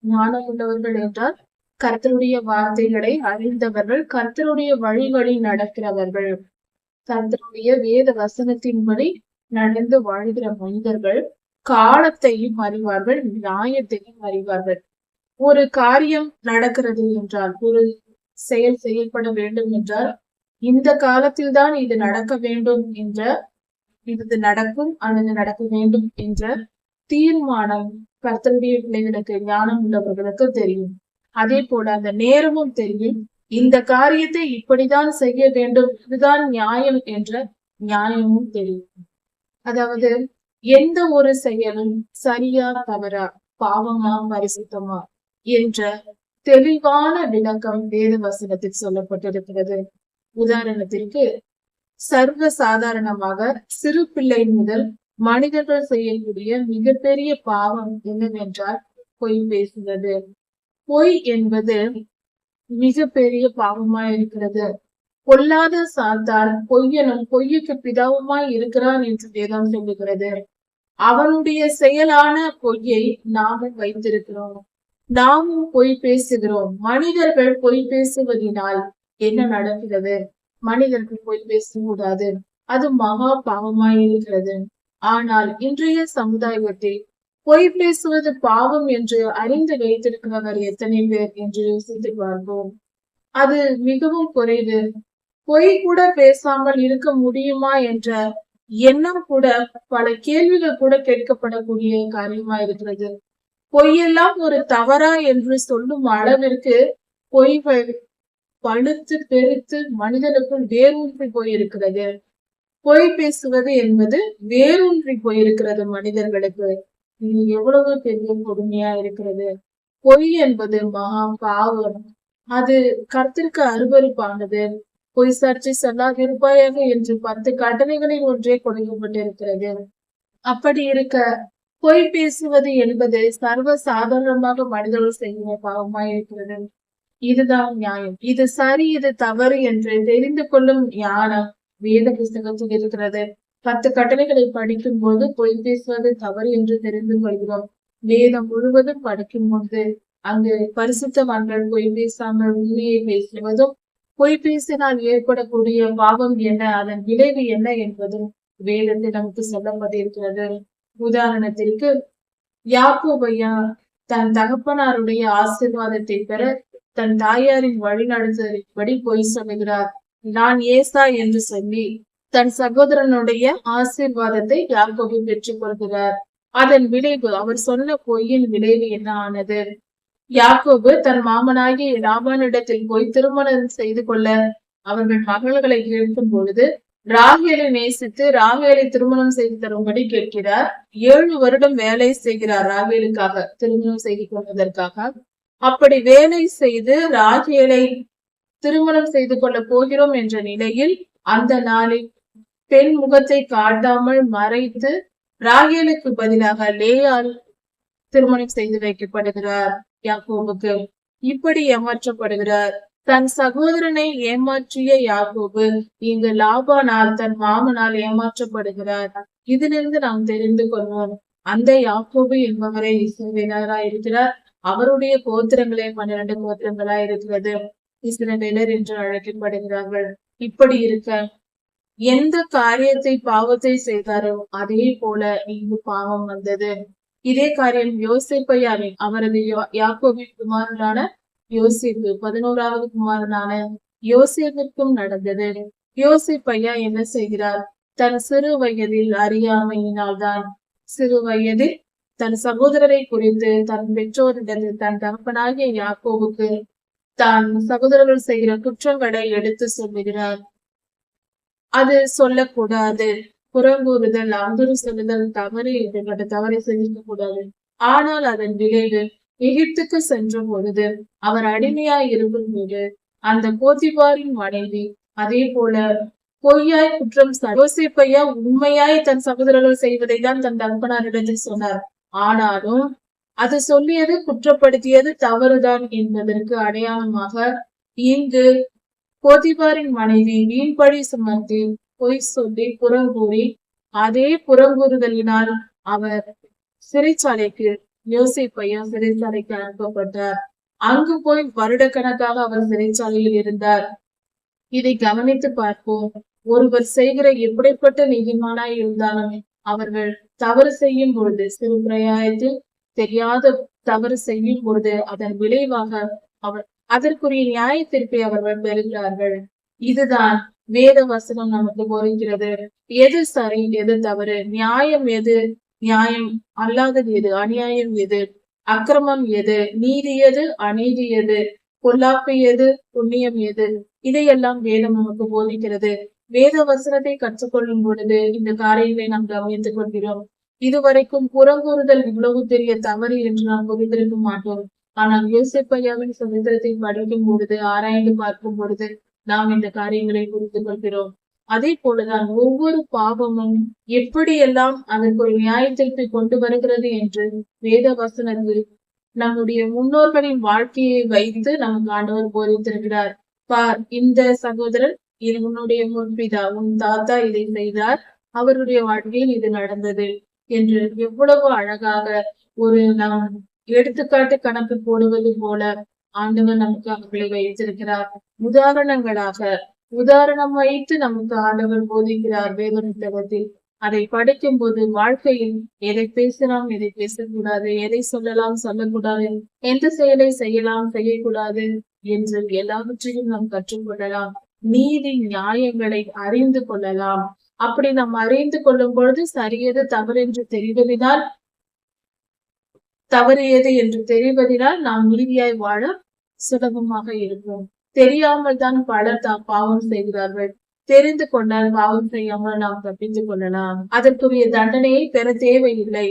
ஞானம் உள்ளவர்கள் என்றால் கர்த்தருடைய வார்த்தைகளை அறிந்தவர்கள், கர்த்தருடைய வழிகளில் நடக்கிறவர்கள், கர்த்தருடைய வேத வசனத்தின்படி நடந்து வாழ்கிற மனிதர்கள் காலத்தையும் அறிவார்கள், நியாயத்தையும் அறிவார்கள். ஒரு காரியம் நடக்கிறது என்றால், ஒரு செயல் செய்யப்பட வேண்டும் என்றால் இந்த காலத்தில் தான் இது நடக்க வேண்டும் என்ற, இது நடக்கும் அல்லது நடக்க வேண்டும் என்ற தீர்மானம் கர்த்தருடைய பிள்ளைகளுக்கு, ஞானம் உள்ளவர்களுக்கு தெரியும். அதே போல அந்த நேரமும் தெரியும். இந்த காரியத்தை இப்படிதான் செய்ய வேண்டும், இதுதான் நியாயம் என்ற நியாயமும் தெரியும். அதாவது எந்த ஒரு செயலும் சரியா தவறா, பாவமா பரிசுத்தமா என்ற தெளிவான விளக்கம் வேத வசனத்தில் சொல்லப்பட்டிருக்கிறது. உதாரணத்திற்கு சர்வ சாதாரணமாக சிறு பிள்ளை முதல் மனிதர்கள் செய்யக்கூடிய மிகப்பெரிய பாவம் என்னவென்றால் பொய் பேசுவது. பொய் என்பது மிக பெரிய பாவமாய் இருக்கிறது. பொல்லாத சாத்தான் பொய்யனும் பொய்யுக்கு பிதாவுமாய் இருக்கிறான் என்று வேதம் சொல்லுகிறது. அவனுடைய செயலான பொய்யை நாமும் வைத்திருக்கிறோம், நாமும் பொய் பேசுகிறோம். மனிதர்கள் பொய் பேசுவதனால் என்ன நடக்கிறது? மனிதர்கள் பொய் பேசக்கூடாது, அது மகா பாவமாய் இருக்கிறது. ஆனால் இன்றைய சமுதாயத்தில் பொய் பேசுவது பாவம் என்று அறிந்து வைத்திருக்கிறவர் எத்தனை பேர் என்று யோசித்து பார்ப்போம். அது மிகவும் குறைவு. பொய் கூட பேசாமல் இருக்க முடியுமா என்ற எண்ணம் கூட பல கேள்விகள் கூட கேட்கப்படக்கூடிய காரியமா இருக்கிறது. பொய்யெல்லாம் ஒரு தவறா என்று சொல்லும் அளவிற்கு பொய்கள் பழுத்து பெருத்து மனிதனுக்குள் வேரூன்றி போயிருக்கிறது. பொய் பேசுவது என்பது வேரூன்றி போயிருக்கிறது மனிதர்களுக்கு. இது எவ்வளவு பெரிய கொடுமையா இருக்கிறது. பொய் என்பது மகா பாவம். அது கர்த்தருக்கு அருவருப்பானது. பொய் சாட்சி சொல்லாதிருப்பாயாக என்று 10 கட்டளைகளில் ஒன்றே கொடுக்கப்பட்டிருக்கிறது. அப்படி இருக்க பொய் பேசுவது என்பது சர்வ சாதாரணமாக மனிதர்கள் செய்கிற பாவமாய் இருக்கிறது. இதுதான் நியாயம். இது சரி, இது தவறு என்று தெரிந்து கொள்ளும் ஞானம் வேத புஸ்தகத்தில் இருக்கிறது. 10 கட்டளைகளை படிக்கும் போது பொய் பேசுவது தவறு என்று தெரிந்து கொள்கிறோம். வேதம் முழுவதும் படிக்கும் போது அங்கு பரிசுத்தவான்கள் பொய் பேசாமல் உண்மையை பேசுவதும், பொய் பேசினால் ஏற்படக்கூடிய பாவம் என்ன, அதன் விளைவு என்ன என்பதும் வேதத்தில் நமக்கு சொல்லப்பட்டிருக்கிறது. உதாரணத்திற்கு யாக்கோபையா தன் தகப்பனாருடைய ஆசீர்வாதத்தை பெற தன் தாயாரின் வழி நடந்தபடி பொய் சொல்லுகிறார். நான் ஏசா என்று சொல்லி தன் சகோதரனுடைய ஆசீர்வாதத்தை யாக்கோபு பெற்றுக் கொள்கிறார். அதன் விளைவு, அவர் சொன்ன பொய்யின் விளைவு என்ன ஆனது? யாக்கோபு தன் மாமனாகிய லாபானிடத்தில் போய் திருமணம் செய்து கொள்ள அவர்கள் மகள்களை கேட்கும் பொழுது ராகேலை நேசித்து ராகேலை திருமணம் செய்து தரும்படி கேட்கிறார். 7 வருடம் வேலை செய்கிறார் ராகேலுக்காக, திருமணம் செய்து கொள்வதற்காக. அப்படி வேலை செய்து ராகேலை திருமணம் செய்து கொள்ள போகிறோம் என்ற நிலையில் அந்த நாளில் பெண் முகத்தை காட்டாமல் மறைத்து ராகேலுக்கு பதிலாக லேயால் திருமணம் செய்து வைக்கப்படுகிறார் யாக்கோபுக்கு. இப்படி ஏமாற்றப்படுகிறார். தன் சகோதரனை ஏமாற்றிய யாக்கோபு இங்கு லாபானால் தன் மாமனால் ஏமாற்றப்படுகிறார். இதிலிருந்து நாம் தெரிந்து கொள்வோம், அந்த யாக்கோபு என்பவரை இஸ்ரவேலராய் இருக்கிறார். அவருடைய கோத்திரங்களே 12 கோத்திரங்களாய் இருக்கிறது. இஸ்ரவேலர் என்று அழைக்கப்படுகிறார்கள். இப்படி இருக்க எந்த காரியத்தை பாவத்தை செய்தாரோ அதே போல இங்கு பாவம் வந்தது. இதே காரியம் யோசேப்பையாவின் அவரது யாக்கோபின் குமாரனான யோசேப்பு 11வது குமாரனான யோசேப்பிற்கும் நடந்தது. யோசேப்பையா என்ன செய்கிறார்? தன் சிறு வயதில் அறியாமையினால்தான், சிறு வயதில் தன் சகோதரரை குறித்து தன் பெற்றோரிடத்தில் தன் தகப்பனாகிய யாக்கோவுக்கு தான் சகோதரர்கள் செய்கிற குற்றங்களை எடுத்து சொல்லுகிறார். அது சொல்லக்கூடாது. புறங்கூறுதல், அவதூறு சொல்லுதல் தவறு, இப்படிப்பட்ட தவறை செய்திருக்க கூடாது. ஆனால் அதன் விளைவு, எகிப்துக்கு சென்ற பொழுது அவர் அடிமையாய் இருக்கும் போது அந்த போத்திபாரின் மனைவி அதே போல பொய்யாய் குற்றம் யோசேப்பையா உண்மையாய் தன் சகோதரர்கள் செய்வதை தான் தன் தகப்பனாரிடத்தில் சொன்னார். ஆனாலும் அது சொல்லியது, குற்றப்படுத்தியது தவறுதான் என்பதற்கு அடையாளமாக இங்கு போத்திபாரின் மனைவி வீண்பழி சுமத்தி பொய் சொல்லி புறங்கூறி, அதே புறங்கூறுதலினால் அவர் சிறைச்சாலைக்கு, யோசேப்பையா சிறைச்சாலைக்கு அனுப்பப்பட்டார். அங்கு போய் வருடக்கணக்காக அவர் சிறைச்சாலையில் இருந்தார். இதை கவனித்து பார்ப்போம். ஒருவர் செய்கிற எப்படிப்பட்ட நீதிமானாய் இருந்தாலும் அவர்கள் தவறு செய்யும் பொழுது, சிறு பிராயத்தில் தெரியாத தவறு செய்யும் பொழுது அதன் விளைவாக அவர் அதற்குரிய நியாயத்திற்பை அவர்கள் பெறுகிறார்கள். இதுதான் வேத வசனம் நமக்கு போதிக்கிறது. எது சரி, எது தவறு, நியாயம் எது, நியாயம் அல்லாதது எது, அநியாயம் எது, அக்கிரமம் எது, நீதி எது, அநீதி எது, பொல்லாப்பு எது, புண்ணியம் எது, இதையெல்லாம் வேதம் நமக்கு போதிக்கிறது. வேத வசனத்தை கற்றுக்கொள்ளும் பொழுது இந்த காரியங்களை நாம் கவனித்துக் கொள்கிறோம். இதுவரைக்கும் புறங்கூறுதல் இவ்வளவு பெரிய தவறு என்று நாம் புரிந்திருக்க மாட்டோம். ஆனால் யோசேப்பையாவின் சரித்திரத்தை படிக்கும் பொழுது, ஆராய்ந்து பார்க்கும் பொழுது நாம் இந்த காரியங்களை புரிந்து கொள்கிறோம். அதே போலதான் ஒவ்வொரு பாவமும் எப்படியெல்லாம் அதற்கு ஒரு நியாயத்திற்கு கொண்டு வருகிறது என்று வேத வசனத்தில் நம்முடைய முன்னோர்களின் வாழ்க்கையை வைத்து நமக்கு ஆண்டவர் போதித்திருக்கிறார். பார், இந்த சகோதரர் உன்னுடைய முன்பிதா, உன் தாத்தா இதை செய்தார், அவருடைய வாழ்க்கையில் இது நடந்தது என்று எவ்வளவு அழகாக ஒரு நாம் எடுத்துக்காட்டு கணக்கு போடுவது போல ஆண்டவர் நமக்கு அவர்களை வைத்திருக்கிறார். உதாரணம் வைத்து நமக்கு ஆண்டவர் போதிக்கிறார் வேத புத்தகத்தில். அதை படிக்கும் போது வாழ்க்கையில் எதை பேசலாம், எதை பேசக்கூடாது, எதை சொல்லலாம், சொல்லக்கூடாது, எந்த செயலை செய்யலாம், செய்யக்கூடாது என்று எல்லாவற்றையும் நாம் கற்றுக்கொள்ளலாம். நீதி நியாயங்களை அறிந்து கொள்ளலாம். அப்படி நாம் அறிந்து கொள்ளும் பொழுது சரியது தவறு எது என்று தெரிவதினால் நாம் நீதியாய் வாழ சுலபமாக இருக்கும். தெரியாமல் தான் பலர் பாவம் செய்கிறார்கள். தெரிந்து கொண்டால் பாவம் செய்யாமல் நாம் தப்பித்துக் கொள்ளலாம். அதற்குரிய தண்டனையை பெற தேவையில்லை.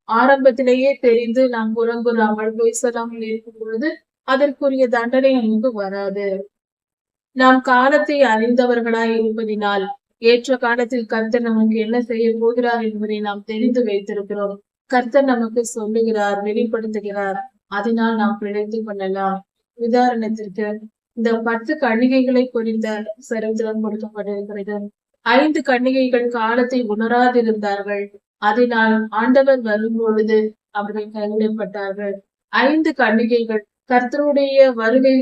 ஆரம்பத்திலேயே தெரிந்து நாம் புறங்குறாமல் பொய் சொல்லாமல் இருக்கும் பொழுது அதற்குரிய தண்டனை நமக்கு வராது. நாம் காலத்தை அறிந்தவர்களாய் இருப்பதினால் ஏற்ற காலத்தில் கர்த்தர் நமக்கு என்ன செய்ய போகிறார் என்பதை நாம் தெரிந்து வைத்திருக்கிறோம். கர்த்தர் நமக்கு சொல்லுகிறார், வெளிப்படுத்துகிறார். அதனால் நாம் பிழைத்துக் கொள்ளலாம். உதாரணத்திற்கு இந்த 10 கன்னிகைகளை குறித்த சரித்திரம் கொடுக்கப்பட்டிருக்கிறது. 5 கன்னிகைகள் காலத்தை உணராதிருந்தார்கள். அதனால் ஆண்டவர் வரும்பொழுது அவர்கள் கைவிடப்பட்டார்கள். 5 கன்னிகைகள் கர்த்தருடைய வருகை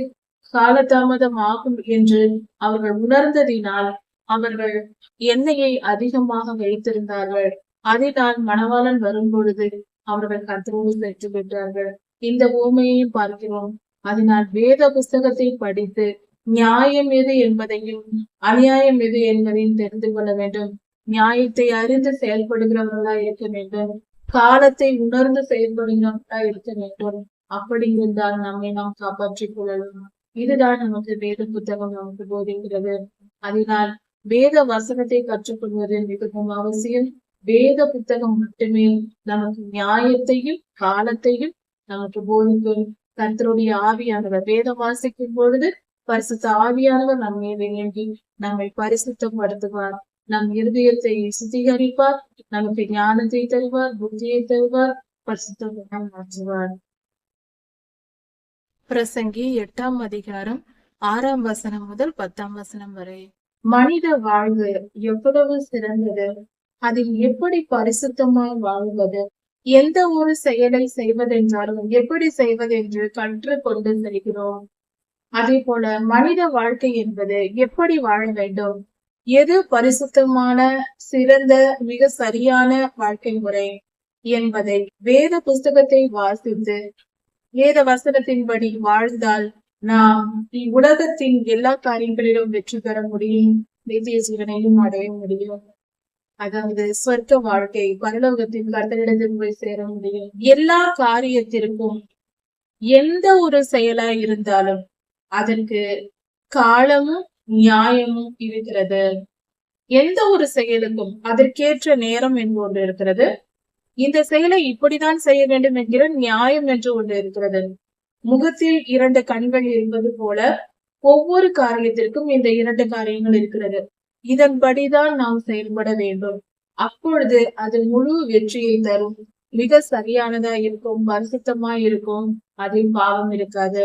காலதாமதம் ஆகும் என்று அவர்கள் உணர்ந்ததினால் அவர்கள் எண்ணெயை அதிகமாக வைத்திருந்தார்கள். அதனால் மணவாளன் வரும் பொழுது அவர்கள் கர்த்தரோடு சென்று விட்டார்கள். இந்த உவமையையும் பார்க்கிறோம். அதனால் வேத புஸ்தகத்தை படித்து நியாயம் எது என்பதையும் அநியாயம் எது என்பதையும் தெரிந்து கொள்ள வேண்டும். நியாயத்தை அறிந்து செயல்படுகிறவர்களா இருக்க வேண்டும். காலத்தை உணர்ந்து செயல்படுகிறவர்களா இருக்க வேண்டும். அப்படி இருந்தால் நம்மை நாம் காப்பாற்றிக் கொள்ளலாம். இதுதான் நமக்கு வேத புத்தகம் நமக்கு போதிக்கிறது. அதனால் வேத வசனத்தை கற்றுக்கொள்வது மிகவும் அவசியம். வேத புத்தகம் மட்டுமே நமக்கு நியாயத்தையும் காலத்தையும் நமக்கு போதிக்கும். கர்த்தருடைய ஆவியானவர் வேதம் வாசிக்கும் பொழுது பரிசுத்த ஆவியானவர் நம்மை வேண்டி நம்மை பரிசுத்தப்படுத்துவார். நம் இருதயத்தை சுத்திகரிப்பார். நமக்கு ஞானத்தை தருவார், புத்தியை தருவார், பரிசுத்தமாக மாற்றுவார். பிரசங்கி 8ஆம் அதிகாரம் 6ஆம் வசனம் முதல் 10ஆம் வசனம் வரை. மனித வாழ்வு எவ்வளவு சிறந்தது! அதில் எப்படி பரிசுத்தமாய் வாழ்வது! எந்த ஒரு செயலை செய்வதென்றாலும் எப்படி செய்வதென்று கற்றுக்கொண்டு செய்கிறோம். அதே போல மனித வாழ்க்கை என்பது எப்படி வாழ வேண்டும், எது பரிசுத்தமான சிறந்த மிக சரியான வாழ்க்கை முறை என்பதை வேத புஸ்தகத்தை வாசித்து வேத வசனத்தின்படி வாழ்ந்தால் நாம் உலகத்தின் எல்லா காரியங்களிலும் வெற்றி பெற முடியும். நித்திய ஜீவனையும் அடைய முடியும். அதாவது சொர்க்க வாழ்க்கை, பரலோகத்தின் கர்த்தரிடத்தில் போய் சேர முடியும். எல்லா காரியத்திற்கும் எந்த ஒரு செயலா இருந்தாலும் அதற்கு காலமும் நியாயமும் இருக்கிறது. எந்த ஒரு செயலுக்கும் அதற்கேற்ற நேரம் என்று ஒன்று இருக்கிறது. இந்த செயலை இப்படிதான் செய்ய வேண்டும் என்கிற நியாயம் என்று ஒன்று இருக்கிறது. முகத்தில் 2 கண்கள் இருப்பது போல ஒவ்வொரு காரியத்திற்கும் இந்த 2 காரியங்கள் இருக்கிறது. இதன்படிதான் நாம் செயல்பட வேண்டும். அப்பொழுது அது முழு வெற்றியை தரும். மிக சரியானதா இருக்கும், பரிசுத்தமா இருக்கும், அதில் பாவம் இருக்காது.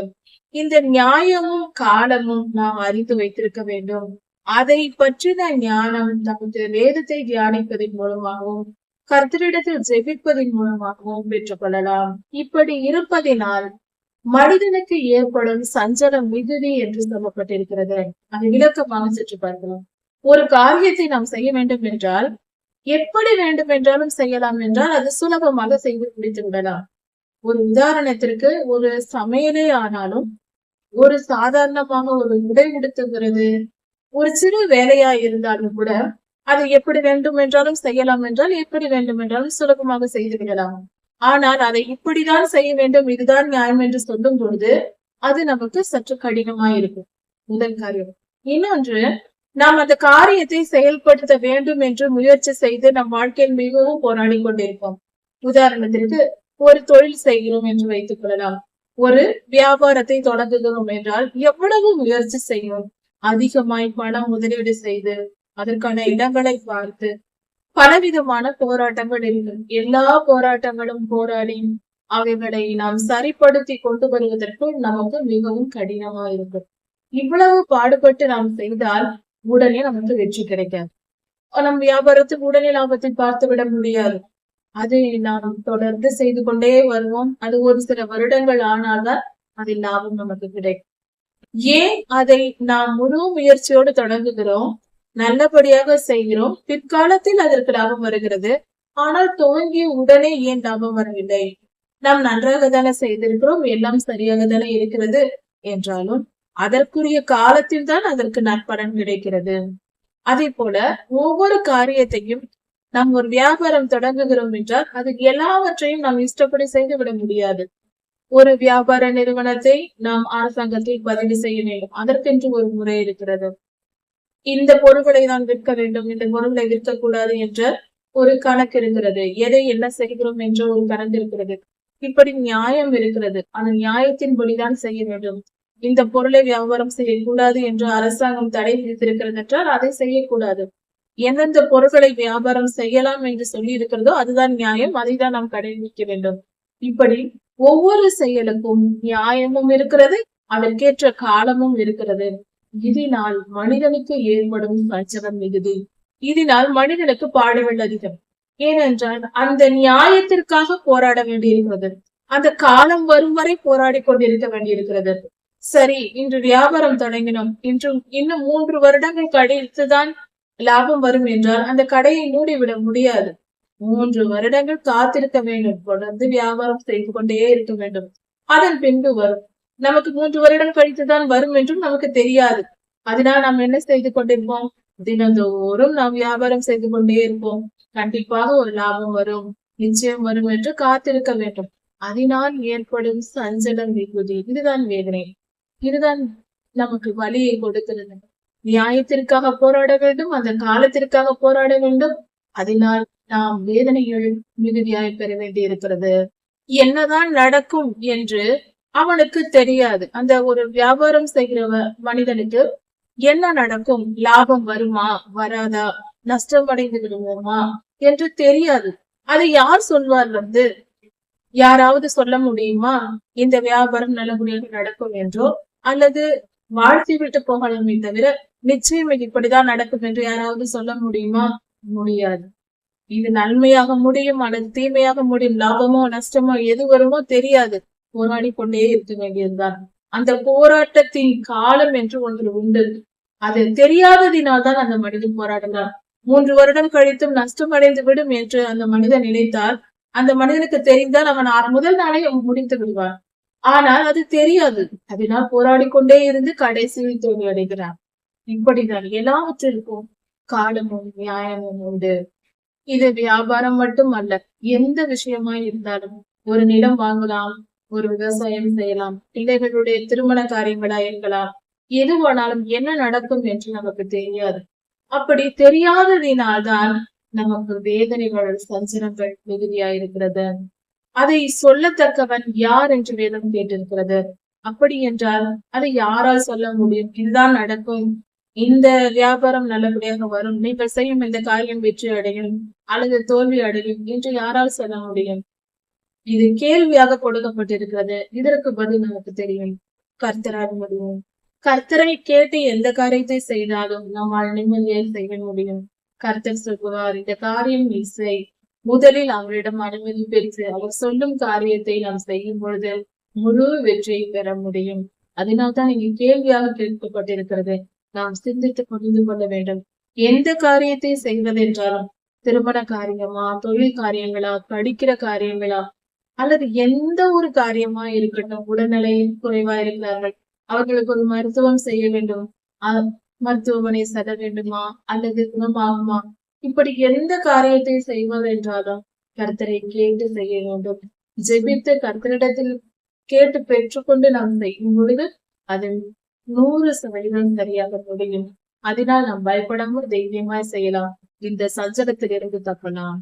இந்த நியாயமும் காலமும் நாம் அறிந்து வைத்திருக்க வேண்டும். அதை பற்றின ஞானம் நமக்கு வேதத்தை தியானிப்பதன் மூலமாகவும் கர்த்தரிடத்தில் ஜெபிப்பதன் மூலமாகவும் பெற்றுக் கொள்ளலாம். இப்படி இருப்பதினால் மனிதனுக்கு ஏற்படும் சஞ்சலம் மிகுதி என்று சொல்லப்பட்டிருக்கிறது. அதை விளக்கமாக சற்று பார்க்கலாம். ஒரு காரியத்தை நாம் செய்ய வேண்டும் என்றால் எப்படி வேண்டும் என்றாலும் செய்யலாம் என்றால் அது சுலபமாக செய்து முடித்து விடலாம். ஒரு உதாரணத்திற்கு ஒரு சமையலே ஆனாலும் ஒரு சாதாரணமாக ஒரு உடை உடுத்துகிறது ஒரு சிறு வேலையா இருந்தாலும் கூட அது எப்படி வேண்டும் என்றாலும் செய்யலாம் என்றால் எப்படி வேண்டும் என்றாலும் சுலபமாக செய்து விடலாம். ஆனால் அதை இப்படிதான் செய்ய வேண்டும், இதுதான் நியாயம் என்று சொல்லும் பொழுது அது நமக்கு சற்று கடினமா இருக்கும். முதல் காரியம். இன்னொன்று, நாம் அந்த காரியத்தை செயல்படுத்த வேண்டும் என்று முயற்சி செய்து நம் வாழ்க்கையில் மிகவும் போராடி கொண்டிருப்போம். உதாரணத்திற்கு ஒரு தொழில் செய்கிறோம் என்று வைத்துக் கொள்ளலாம். ஒரு வியாபாரத்தை தொடங்குகிறோம் என்றால் எவ்வளவு முயற்சி செய்யும். அதிகமாய் பணம் முதலீடு செய்து அதற்கான இடங்களை பார்த்து பலவிதமான போராட்டங்கள் இருக்கும். எல்லா போராட்டங்களும் போராடி அவைகளை நாம் சரிப்படுத்தி கொண்டு வருவதற்குள் நமக்கு மிகவும் கடினமா இருக்கும். இவ்வளவு பாடுபட்டு நாம் செய்தால் உடனே நமக்கு வெற்றி கிடைக்காது. நம் வியாபாரத்துக்கு உடனே லாபத்தை பார்த்து விட முடியாது. அதை நாம் தொடர்ந்து செய்து கொண்டே வருவோம். அது ஒரு சில வருடங்கள் ஆனால்தான் அதில் லாபம் நமக்கு கிடைக்கும். ஏன் அதை நாம் முழு முயற்சியோடு தொடங்குகிறோம், நல்லபடியாக செய்கிறோம், பிற்காலத்தில் அதற்கு லாபம் வருகிறது. ஆனால் துவங்கிய உடனே ஏன் லாபம் வரவில்லை? நாம் நன்றாக தானே செய்திருக்கிறோம், எல்லாம் சரியாக தானே இருக்கிறது என்றாலும் அதற்குரிய காலத்தில் தான் அதற்கு நற்பலன் கிடைக்கிறது. அதே போல ஒவ்வொரு காரியத்தையும் நாம் ஒரு வியாபாரம் தொடங்குகிறோம் என்றால் அது எல்லாவற்றையும் நாம் இஷ்டப்படி செய்துவிட முடியாது. ஒரு வியாபார நிறுவனத்தை நாம் அரசாங்கத்தில் பதிவு செய்ய வேண்டும். அதற்கென்று ஒரு முறை இருக்கிறது. இந்த பொருட்களை தான் விற்க வேண்டும், இந்த பொருட்களை விற்கக்கூடாது என்ற ஒரு கணக்கு இருக்கிறது. எதை என்ன செய்கிறோம் என்ற ஒரு கணக்கு இருக்கிறது. இப்படி நியாயம் இருக்கிறது. அந்த நியாயத்தின்படிதான் செய்ய வேண்டும். இந்த பொருளை வியாபாரம் செய்யக்கூடாது என்று அரசாங்கம் தடை விதித்திருக்கிறது என்றால் அதை செய்யக்கூடாது. எந்தெந்த பொருட்களை வியாபாரம் செய்யலாம் என்று சொல்லி இருக்கிறதோ அதுதான் நியாயம். அதை தான் நாம் கடைபிடிக்க வேண்டும். இப்படி ஒவ்வொரு செயலுக்கும் நியாயமும் இருக்கிறது, அதற்கேற்ற காலமும் இருக்கிறது. இதனால் மனிதனுக்கு ஏற்படும் சஞ்சலம் மிகுதி. இதனால் மனிதனுக்கு பாடுகள் அதிகம். ஏனென்றால் அந்த நியாயத்திற்காக போராட வேண்டியிருக்கிறது. அந்த காலம் வரும் வரை போராடி கொண்டிருக்க வேண்டியிருக்கிறது. சரி, இன்று வியாபாரம் தொடங்கினோம், இன்னும் 3 வருடங்கள் கழித்துதான் லாபம் வரும் என்றால் அந்த கடையை மூடிவிட முடியாது. 3 வருடங்கள் காத்திருக்க வேண்டும். தொடர்ந்து வியாபாரம் செய்து கொண்டே இருக்க வேண்டும். அதன் பின்பு வரும். நமக்கு 3 வருடம் கழித்துதான் வரும் என்றும் நமக்கு தெரியாது. அதனால் நாம் என்ன செய்து கொண்டிருப்போம்? தினந்தோறும் நாம் வியாபாரம் செய்து கொண்டே இருப்போம். கண்டிப்பாக ஒரு லாபம் வரும், நிச்சயம் வரும் என்று காத்திருக்க வேண்டும். அதனால் ஏற்படும் சஞ்சலம் மிகுதி. இதுதான் வேதனை. இதுதான் நமக்கு வலியை கொடுக்கிறது. நியாயத்திற்காக போராட வேண்டும், அந்த காலத்திற்காக போராட வேண்டும். அதனால் நாம் வேதனைகள் மிகுதியாய் பெற வேண்டி இருக்கிறது. என்னதான் நடக்கும் என்று அவனுக்கு தெரியாது. அந்த ஒரு வியாபாரம் செய்கிற மனிதனுக்கு என்ன நடக்கும், லாபம் வருமா வராதா, நஷ்டம் அடைந்து விடுவோமா என்று தெரியாது. அதை யார் சொல்வார்? யாராவது சொல்ல முடியுமா இந்த வியாபாரம் நல்லபடியாக நடக்கும் என்றோ, அல்லது வாழ்த்தி விட்டு போகலாமே தவிர நிச்சயம் இப்படிதான் நடக்கும் என்று யாராவது சொல்ல முடியுமா? முடியாது. இது நன்மையாக முடியும் அல்லது தீமையாக முடியும், லாபமோ நஷ்டமோ எது வருமோ தெரியாது. போராடி கொண்டே இருக்க வேண்டியதுதான். அந்த போராட்டத்தின் காலம் என்று ஒன்று உண்டு. அது தெரியாததினால்தான் அந்த மனிதன் போராடுகிறார். 3 வருடம் கழித்தும் நஷ்டம் அடைந்து விடும் என்று அந்த மனிதன் நினைத்தால், அந்த மனிதனுக்கு தெரிந்தால் அவன் முதல் நாளே முடித்து விடுவான். ஆனால் அது தெரியாது. அதனால் போராடி கொண்டே இருந்து கடைசியில் தோல்வி அடைகிறான். இப்படிதான் எல்லாவற்றிற்கும் காலமும் நியாயமும் உண்டு. இது வியாபாரம் மட்டும் அல்ல, எந்த விஷயமா இருந்தாலும். ஒரு நிலம் வாங்கலாம், ஒரு விவசாயம் செய்யலாம், பிள்ளைகளுடைய திருமண காரியங்களா இருக்கலாம். எதுவானாலும் என்ன நடக்கும் என்று நமக்கு தெரியாது. அப்படி தெரியாததினால்தான் நமக்கு வேதனைகள், சஞ்சலங்கள் மிகுதியாயிருக்கிறது. அதை சொல்லத்தக்கவன் யார் என்று வேதம் கேட்டிருக்கிறது. அப்படி என்றால் அதை யாரால் சொல்ல முடியும்? இதுதான் நடக்கும், இந்த வியாபாரம் நல்லபடியாக வரும், நீங்கள் செய்யும் இந்த காரியம் வெற்றி அடையும் அல்லது தோல்வி அடையும் என்று யாரால் சொல்ல முடியும்? இது கேள்வியாக கொடுக்கப்பட்டிருக்கிறது. இதற்கு பதில் நமக்கு தெரியும், கர்த்தரால் முடியும். கர்த்தரை கேட்டு எந்த காரியத்தை செய்தாலும் நம்மால் நிம்மதியை செய்ய முடியும். கர்த்தர் சொல்லுவார், இந்த காரியம் நீ செய். முதலில் அவரிடம் அனுமதி பெற்று அவர் சொல்லும் காரியத்தை நாம் செய்யும் பொழுது முழு வெற்றியை பெற முடியும். அதனால்தான் இங்கு கேள்வியாக கேட்கப்பட்டிருக்கிறது. நாம் சிந்தித்து புரிந்து கொள்ள வேண்டும். எந்த காரியத்தை செய்வதென்றாலும், திருமண காரியமா, தொழில் காரியங்களா, படிக்கிற காரியங்களா, அல்லது எந்த ஒரு காரியமா இருக்கட்டும், உடல்நிலை குறைவா இருக்கிறார்கள், அவர்களுக்கு ஒரு மருத்துவம் செய்ய வேண்டும், மருத்துவமனை செல்ல வேண்டுமா அல்லது குணமாகுமா, இப்படி எந்த காரியத்தை செய்வதென்றாலும் கர்த்தரை கேட்டு செய்ய வேண்டும். ஜெபித்து கர்த்தரிடத்தில் கேட்டு பெற்றுக்கொண்டு நாம் செய்யும் பொழுது அது 100% சரியாக முடியும். அதனால் நாம் பயப்படாமல் தைரியமாய் செய்யலாம். இந்த சஞ்சலத்திலிருந்து தப்பலாம்.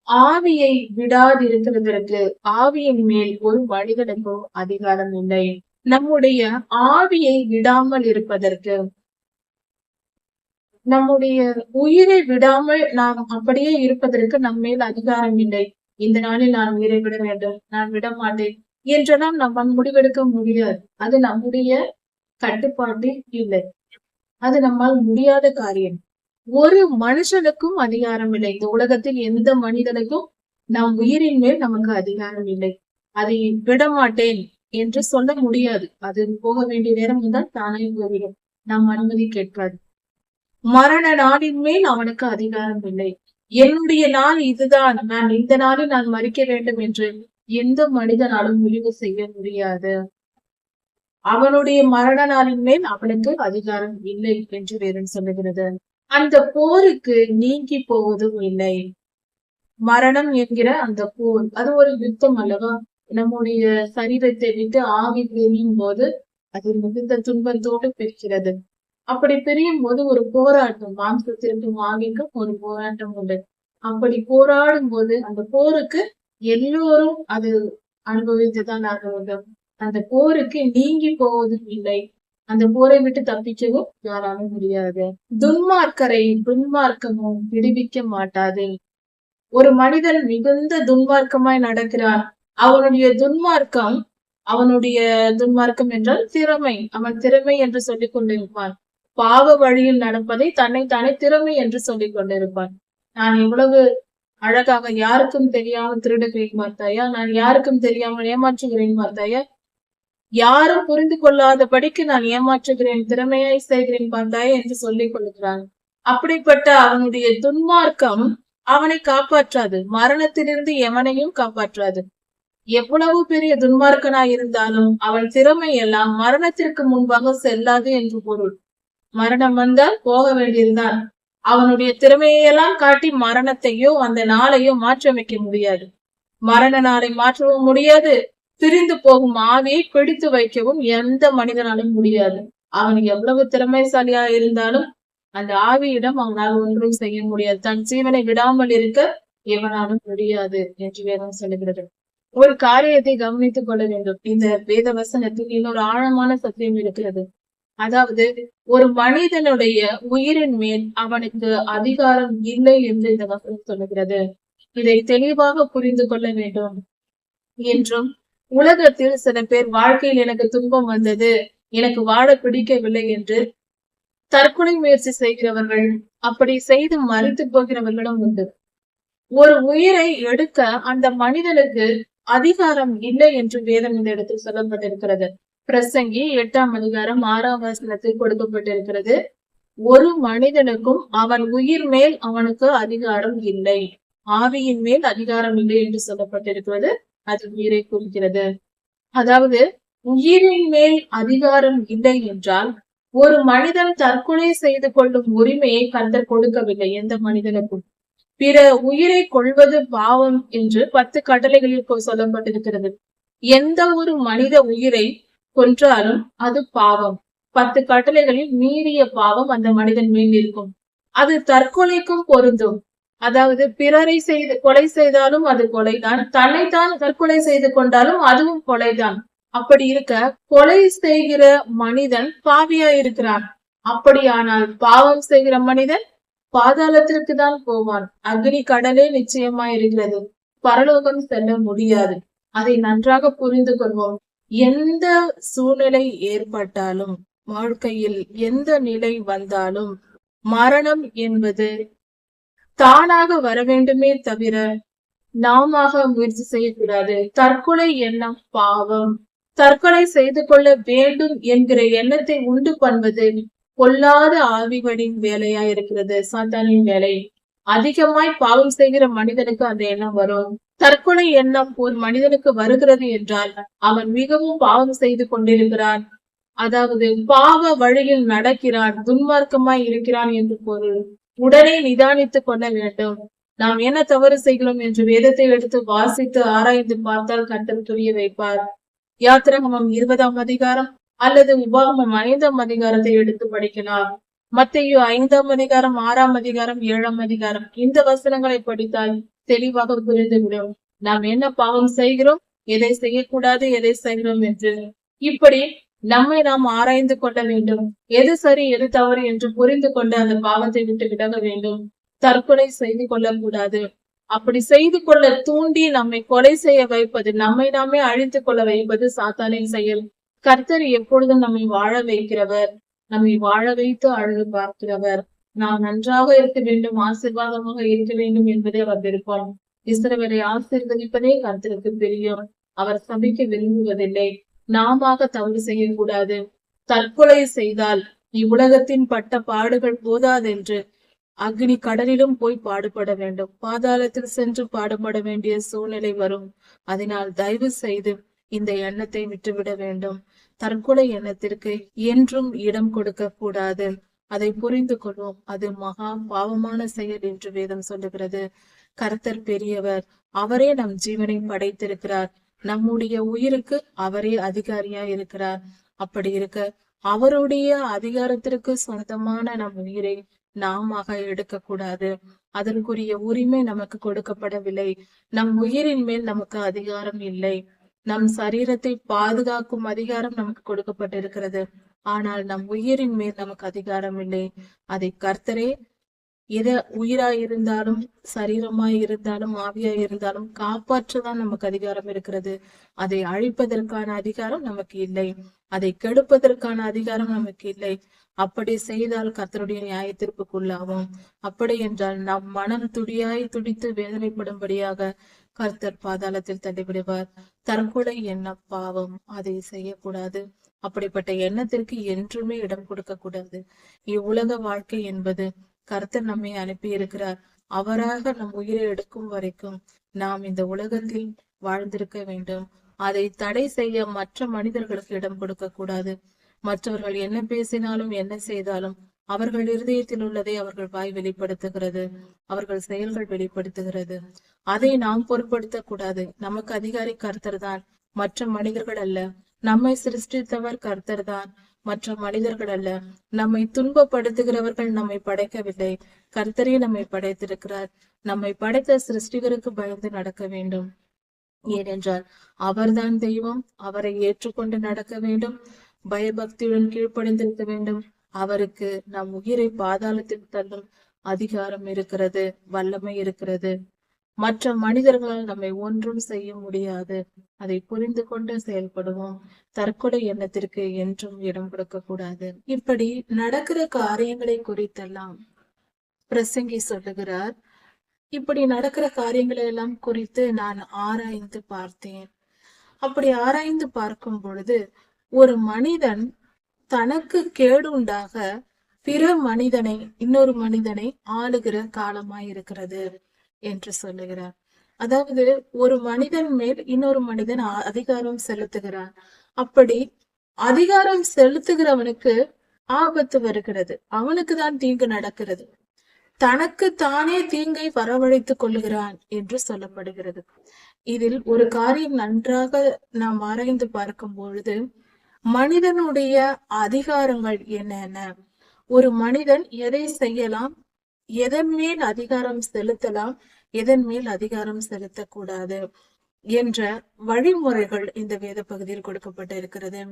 ஆவியை விடாதிருக்கிறதற்கு ஆவியின் மேல் ஒரு மனிதனுக்கோ அதிகாரம் இல்லை. நம்முடைய ஆவியை விடாமல் இருப்பதற்கு, நம்முடைய உயிரை விடாமல் நாம் அப்படியே இருப்பதற்கு நம்ம மேல் அதிகாரம் இல்லை. இந்த நாளில் நான் உயிரை விட வேண்டும், நான் விட மாட்டேன் என்றெல்லாம் நம்ம முடிவெடுக்க முடியாது. அது நம்முடைய கட்டுப்பாட்டில் இல்லை. அது நம்மால் முடியாத காரியம். ஒரு மனுஷனுக்கும் அதிகாரம் இல்லை. இந்த உலகத்தில் எந்த மனிதனுக்கும் நம் உயிரின் மேல் நமக்கு அதிகாரம் இல்லை. அதை விட மாட்டேன் என்று சொல்ல முடியாது. அது போக வேண்டிய நேரம் தான் தானே போய்விடும். நாம் அனுமதி கேட்காது. மரண நாளின் மேல் அவனுக்கு அதிகாரம் இல்லை. என்னுடைய நாள் இதுதான், நான் இந்த நாளில் நான் மறிக்க வேண்டும் என்று எந்த மனிதனாலும் முடிவு செய்ய முடியாது. அவனுடைய மரண நாளின் மேல் அவனுக்கு அதிகாரம் இல்லை என்று வேதம் சொல்லுகிறது. அந்த போருக்கு நீங்கி போவதும் இல்லை. மரணம் என்கிற அந்த போர், அது ஒரு யுத்தம் அல்லவா? நம்முடைய சரீரத்தை விட்டு ஆவி பிரியும் போது அது மிகுந்த துன்பத்தோடு பிரிக்கிறது. அப்படி பிரியும் போது ஒரு போராட்டம், மாம்சத்திற்கும் ஆவிக்கும் ஒரு போராட்டம் உண்டு. அப்படி போராடும் போது அந்த போருக்கு எல்லோரும் அது அனுபவித்துதான் ஆக வேண்டும். அந்த போருக்கு நீங்கி போவதும் இல்லை. அந்த போரை விட்டு தப்பிக்கவும் யாராலும் முடியாது. துன்மார்க்கரை துன்மார்க்கமும் விடுவிக்க மாட்டாது. ஒரு மனிதன் மிகுந்த துன்மார்க்கமாய் நடக்கிறான். அவனுடைய துன்மார்க்கம் அவனுடைய துன்மார்க்கம் என்றால் திறமை. அவன் திறமை என்று சொல்லிக் கொண்டிருப்பான். பாவ வழியில் நடப்பதை தன்னைத்தானே திறமை என்று சொல்லிக் கொண்டிருப்பான். நான் எவ்வளவு அழகாக யாருக்கும் தெரியாமல் திருடுகிறேன் பார்த்தாயா, நான் யாருக்கும் தெரியாமல் ஏமாற்றுகிறேன் பார்த்தாயா, யாரும் புரிந்து கொள்ளாதபடிக்கு நான் ஏமாற்றுகிறேன், திறமையாய் செய்கிறேன் பார்த்தாயா என்று சொல்லிக் கொள்கிறான். அப்படிப்பட்ட அவனுடைய துன்மார்க்கம் அவனை காப்பாற்றாது. மரணத்திலிருந்து எவனையும் காப்பாற்றாது. எவ்வளவு பெரிய துன்மார்க்கனாய் இருந்தாலும் அவன் திறமை எல்லாம் மரணத்திற்கு முன்பாக செல்லாது என்று பொருள். மரணம் வந்தால் போக வேண்டியதுதான். அவனுடைய திறமையெல்லாம் காட்டி மரணத்தையோ அந்த நாளையோ மாற்றமைக்க முடியாது. மரண நாளை மாற்றவும் முடியாது. பிரிந்து போகும் ஆவியை பிடித்து வைக்கவும் எந்த மனிதனாலும் முடியாது. அவன் எவ்வளவு திறமைசாலியா இருந்தாலும் அந்த ஆவியிடம் அவனால் ஒன்றும் செய்ய முடியாது. தன் ஜீவனை விடாமல் இருக்க எவனாலும் முடியாது என்று வேதம் சொல்லுகிறது. ஒரு காரியத்தை கவனித்துக் கொள்ள வேண்டும். இந்த வேத வசனத்தில் இன்னொரு ஆழமான சத்தியம் இருக்கிறது. அதாவது ஒரு மனிதனுடைய உயிரின் மேல் அவனுக்கு அதிகாரம் இல்லை என்று இந்த வசனம் சொல்லுகிறது. இதை தெளிவாக புரிந்து கொள்ள வேண்டும். என்றும் உலகத்தில் சில பேர் வாழ்க்கையில் எனக்கு துன்பம் வந்தது, எனக்கு வாழ பிடிக்கவில்லை என்று தற்கொலை முயற்சி செய்கிறவர்கள், அப்படி செய்து மறித்து போகிறவர்களும் உண்டு. ஒரு உயிரை எடுக்க அந்த மனிதனுக்கு அதிகாரம் இல்லை என்று வேதம் இந்த இடத்தில் சொல்லப்பட்டிருக்கிறது. பிரசங்கி 8ஆம் அதிகாரம் 6ஆம் வசனத்தில் கொடுக்கப்பட்டிருக்கிறது. ஒரு மனிதனுக்கும் அவன் உயிர் மேல் அவனுக்கு அதிகாரம் இல்லை, ஆவியின் மேல் அதிகாரம் இல்லை என்று சொல்லப்பட்டிருக்கிறது. அது உயிரை குறிக்கிறது. அதாவது உயிரின் மேல் அதிகாரம் இல்லை என்றால் ஒரு மனிதன் தற்கொலை செய்து கொள்ளும் உரிமையை கர்த்தர் கொடுக்கவில்லை எந்த மனிதனுக்கும். பிற உயிரை கொள்வது பாவம் என்று 10 கட்டளைகளில் சொல்லப்பட்டிருக்கிறது. எந்த ஒரு மனித உயிரை கொன்றாலும் அது பாவம். 10 கட்டளைகளில் மீறிய பாவம் அந்த மனிதன் மேல் இருக்கும். அது தற்கொலைக்கும் பொருந்தும். அதாவது பிறரை கொலை செய்தாலும் அது கொலைதான், தன்னைத்தான் தற்கொலை செய்து கொண்டாலும் அதுவும் கொலைதான். அப்படி இருக்க கொலை செய்கிற மனிதன் பாவியா இருக்கிறான். அப்படியானால் பாவம் செய்கிற மனிதன் பாதாளத்திற்கு தான் போவான். அக்னி கடலே நிச்சயமா இருக்கிறது. பரலோகம் செல்ல முடியாது. அதை நன்றாக புரிந்து கொள்வோம். எந்த சூழ்நிலை ஏற்பட்டாலும், வாழ்க்கையில் எந்த நிலை வந்தாலும் மரணம் என்பது தானாக வர வேண்டுமே தவிர நாம முயற்சி செய்யக்கூடாது. தற்கொலை எண்ணம் பாவம். தற்கொலை செய்து கொள்ள வேண்டும் என்கிற எண்ணத்தை உண்டு பண்ணுவது பொல்லாத ஆவிகளின் வேலையா இருக்கிறது, சாத்தானின் வேலை. அதிகமாய் பாவம் செய்கிற மனிதனுக்கு அந்த எண்ணம் வரும். தற்கொலை எண்ணம் ஒரு மனிதனுக்கு வருகிறது என்றால் அவன் மிகவும் பாவம் செய்து கொண்டிருக்கிறான். அதாவது பாவ வழியில் நடக்கிறான், துன்மார்க்கமாய் இருக்கிறான் என்று பொருள். உடனே நிதானித்துக் கொள்ள வேண்டும். நாம் என்ன தவறு செய்கிறோம் என்று வேதத்தை எடுத்து வாசித்து ஆராய்ந்து பார்த்தால் கர்த்தர் புரிய வைப்பார். யாத்திராகமம் 20ஆம் அதிகாரம் அல்லது உபாகமம் 5ஆம் அதிகாரத்தை எடுத்து படிக்கலாம். மத்தேயு 5ஆம் அதிகாரம், 6ஆம் அதிகாரம், 7ஆம் அதிகாரம் இந்த வசனங்களை படித்தால் தெளிவாக புரிந்துவிடும். நாம் என்ன பாவம் செய்கிறோம், எதை செய்யக்கூடாது, எதை செய்கிறோம் என்று. இப்படி நம்மை நாம் ஆராய்ந்து கொள்ள வேண்டும். எது சரி எது தவறு என்று புரிந்து கொண்டு அந்த பாவத்தை விட்டு விலக வேண்டும். தற்கொலை செய்து கொள்ளக்கூடாது. அப்படி செய்து கொள்ள தூண்டி நம்மை கொலை செய்ய வைப்பது, நம்மை நாமே அழித்துக் கொள்ள வைப்பது சாத்தானின் செயல். கர்த்தர் எப்பொழுதும் நம்மை வாழ வைக்கிறவர், நம்மை வாழ வைத்து அழகு பார்க்கிறவர். நாம் நன்றாக இருக்க வேண்டும், ஆசீர்வாதமாக இருக்க வேண்டும் என்பதே அவர் விருப்பம். இஸ்ரவேலை ஆசீர்வதிப்பதே கர்த்தருக்கு பிரியம். அவர் சபிக்க விரும்புவதில்லை. நாம தவறு செய்யக்கூடாது. தற்கொலை செய்தால் இவ்வுலகத்தின் பட்ட பாடுகள் போதாதென்று அக்னி கடலிலும் போய் பாடுபட வேண்டும். பாதாளத்தில் சென்று பாடுபட வேண்டிய சூழ்நிலை வரும். அதனால் தயவு செய்து இந்த எண்ணத்தை விட்டுவிட வேண்டும். தற்கொலை எண்ணத்திற்கு என்றும் இடம் கொடுக்க கூடாது. அதை புரிந்து கொள்வோம். அது மகா பாவமான செயல் என்று வேதம் சொல்லுகிறது. கர்த்தர் பெரியவர். அவரே நம் ஜீவனை படைத்திருக்கிறார். நம்முடைய உயிருக்கு அவரே அதிகாரியா இருக்கிறார். அப்படி இருக்க அவருடைய அதிகாரத்திற்கு சொந்தமான நம் உயிரை நாம எடுக்க கூடாது. அதற்குரிய உரிமை நமக்கு கொடுக்கப்படவில்லை. நம் உயிரின் மேல் நமக்கு அதிகாரம் இல்லை. நம் சரீரத்தை பாதுகாக்கும் அதிகாரம் நமக்கு கொடுக்கப்பட்டிருக்கிறது. ஆனால் நம் உயிரின் மேல் நமக்கு அதிகாரம் இல்லை. அதை கர்த்தரே உயிராய் இருந்தாலும் சரீரமாய் இருந்தாலும் ஆவியாய் இருந்தாலும் காப்பாற்றதான் நமக்கு அதிகாரம் இருக்கிறது. அதை அழிப்பதற்கான அதிகாரம் நமக்கு இல்லை. அதை கெடுப்பதற்கான அதிகாரம் நமக்கு இல்லை. அப்படி செய்தால் கர்த்தருடைய நியாயத்திற்குள்ளாகும். அப்படி என்றால் நம் மனம் துடித்து வேதனைப்படும்படியாக கர்த்தர் பாதாளத்தில் தள்ளிவிடுவார். தற்கொலை எண்ண பாவம், அதை செய்யக்கூடாது. அப்படிப்பட்ட எண்ணத்திற்கு என்றுமே இடம் கொடுக்க கூடாது. இவ்வுலக வாழ்க்கை என்பது கர்த்தர் நம்மை அனுப்பி இருக்கிறார். அவராக நம் உயிரை எடுக்கும் வரைக்கும் நாம் இந்த உலகத்தில் வாழ்ந்திருக்க வேண்டும். அதை தடை செய்ய மற்ற மனிதர்களுக்கு இடம் கொடுக்க கூடாது. மற்றவர்கள் என்ன பேசினாலும் என்ன செய்தாலும் அவர்கள் இருதயத்தில் உள்ளதை அவர்கள் வாய் வெளிப்படுத்துகிறது, அவர்கள் செயல்கள் வெளிப்படுத்துகிறது. அதை நாம் பொருட்படுத்த கூடாது. நமக்கு அதிகாரி கர்த்தர் தான், மற்ற மனிதர்கள் அல்ல. நம்மை சிருஷ்டித்தவர் கர்த்தர் தான், மற்ற மனிதர்கள் அல்ல. நம்மை துன்பப்படுத்துகிறவர்கள் நம்மை படைக்கவில்லை. கர்த்தரே நம்மை படைத்திருக்கிறார். நம்மை படைத்த சிருஷ்டிகருக்கு பயந்து நடக்க வேண்டும். ஏனென்றால் அவர்தான் தெய்வம். அவரை ஏற்றுக்கொண்டு நடக்க வேண்டும். பயபக்தியுடன் கீழ்ப்படிந்திருக்க வேண்டும். அவருக்கு நம் உயிரை பாதாளத்தில் தள்ளும் அதிகாரம் இருக்கிறது, வல்லமை இருக்கிறது. மற்ற மனிதர்களால் நம்மை ஒன்றும் செய்ய முடியாது. அதை புரிந்து கொண்டு செயல்படுவோம். தற்கொலை எண்ணத்திற்கு என்றும் இடம் கொடுக்க கூடாது. இப்படி நடக்கிற காரியங்களை குறித்தெல்லாம் பிரசங்கி சொல்லுகிறார். இப்படி நடக்கிற காரியங்களை எல்லாம் குறித்து நான் ஆராய்ந்து பார்த்தேன். அப்படி ஆராய்ந்து பார்க்கும் பொழுது ஒரு மனிதன் தனக்கு கேடு உண்டாக பிற மனிதனை, இன்னொரு மனிதனை ஆளுகிற காலமாய் இருக்கிறது என்று சொல்லுகிறார். அதாவது ஒரு மனிதன் மேல் இன்னொரு மனிதன் அதிகாரம் செலுத்துகிறான். அப்படி அதிகாரம் செலுத்துகிறவனுக்கு ஆபத்து வருகிறது, அவனுக்கு தான் தீங்கு நடக்கிறது. தனக்கு தானே தீங்கை வரவழைத்துக் கொள்ளுகிறான் என்று சொல்லப்படுகிறது. இதில் ஒரு காரியம் நன்றாக நாம் ஆராய்ந்து பார்க்கும் பொழுது மனிதனுடைய அதிகாரங்கள் என்னென்ன, ஒரு மனிதன் எதை செய்யலாம், எதன் மேல் அதிகாரம் செலுத்தலாம், எதன் மேல் அதிகாரம் செலுத்தக்கூடாது என்ற வழிமுறைகள் இந்த வேத பகுதியில் கொடுக்கப்பட்டிருக்கிறது.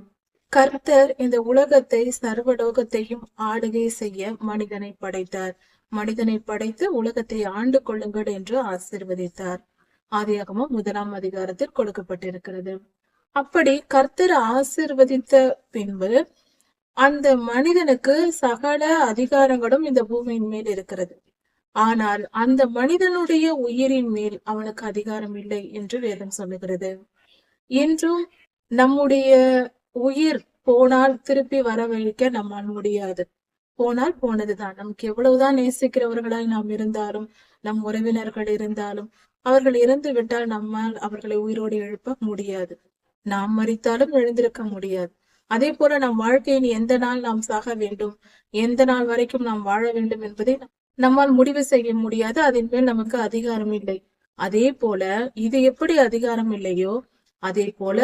கர்த்தர் இந்த உலகத்தை சர்வலோகத்தையும் ஆளுகை செய்ய மனிதனை படைத்தார். மனிதனை படைத்து உலகத்தை ஆண்டு கொள்ளுங்கள் என்று ஆசீர்வதித்தார். ஆதியாகமம் 1ஆம் அதிகாரத்தில் கொடுக்கப்பட்டிருக்கிறது. அப்படி கர்த்தர் ஆசீர்வதித்த பின்பு அந்த மனிதனுக்கு சகல அதிகாரங்களும் இந்த பூமியின் மேல் இருக்கிறது. ஆனால் அந்த மனிதனுடைய உயிரின் மேல் அவனுக்கு அதிகாரம் இல்லை என்று வேதம் சொல்லுகிறது. இன்றும் நம்முடைய உயிர் போனால் திருப்பி வரவழைக்க நம்மால் முடியாது. போனால் போனதுதான். நமக்கு எவ்வளவுதான் நேசிக்கிறவர்களாய் நாம் இருந்தாலும், நம் உறவினர்கள் இருந்தாலும், அவர்கள் இறந்து விட்டால் நம்மால் அவர்களை உயிரோடு எழுப்ப முடியாது. நாம் மரித்தாலும் எழுந்திருக்க முடியாது. அதே போல நம் வாழ்க்கையின் எந்த நாள் நாம் சாக வேண்டும், எந்த நாள் வரைக்கும் நாம் வாழ வேண்டும் என்பதை நம்மால் முடிவு செய்ய முடியாது. அதன் மேல் நமக்கு அதிகாரம் இல்லை. அதே போல இது எப்படி அதிகாரம் இல்லையோ அதே போல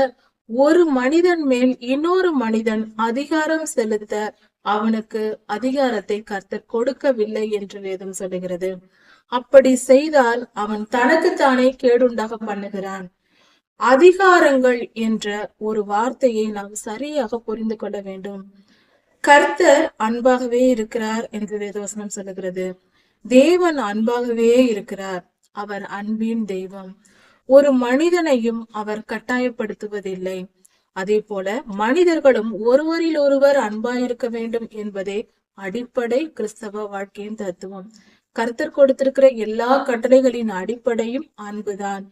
ஒரு மனிதன் மேல் இன்னொரு மனிதன் அதிகாரம் செலுத்த அவனுக்கு அதிகாரத்தை கர்த்தர் கொடுக்கவில்லை என்று வேதம் சொல்லுகிறது. அப்படி செய்தால் அவன் தனக்குத்தானே கேடுண்டாக பண்ணுகிறான். அதிகாரங்கள் என்ற ஒரு வார்த்தையை நாம் சரியாக புரிந்து கொள்ள வேண்டும். கர்த்தர் அன்பாகவே இருக்கிறார் என்று வேதவசனம் சொல்லுகிறது. தேவன் அன்பாகவே இருக்கிறார். அவர் அன்பின் தெய்வம். ஒரு மனிதனையும் அவர் கட்டாயப்படுத்துவதில்லை. அதே போல மனிதர்களும் ஒருவரில் ஒருவர் அன்பாயிருக்க வேண்டும் என்பதே அடிப்படை கிறிஸ்தவ வாழ்க்கையின் தத்துவம். கர்த்தர் கொடுத்திருக்கிற எல்லா கட்டளைகளின் அடிப்படையும் அன்புதான்.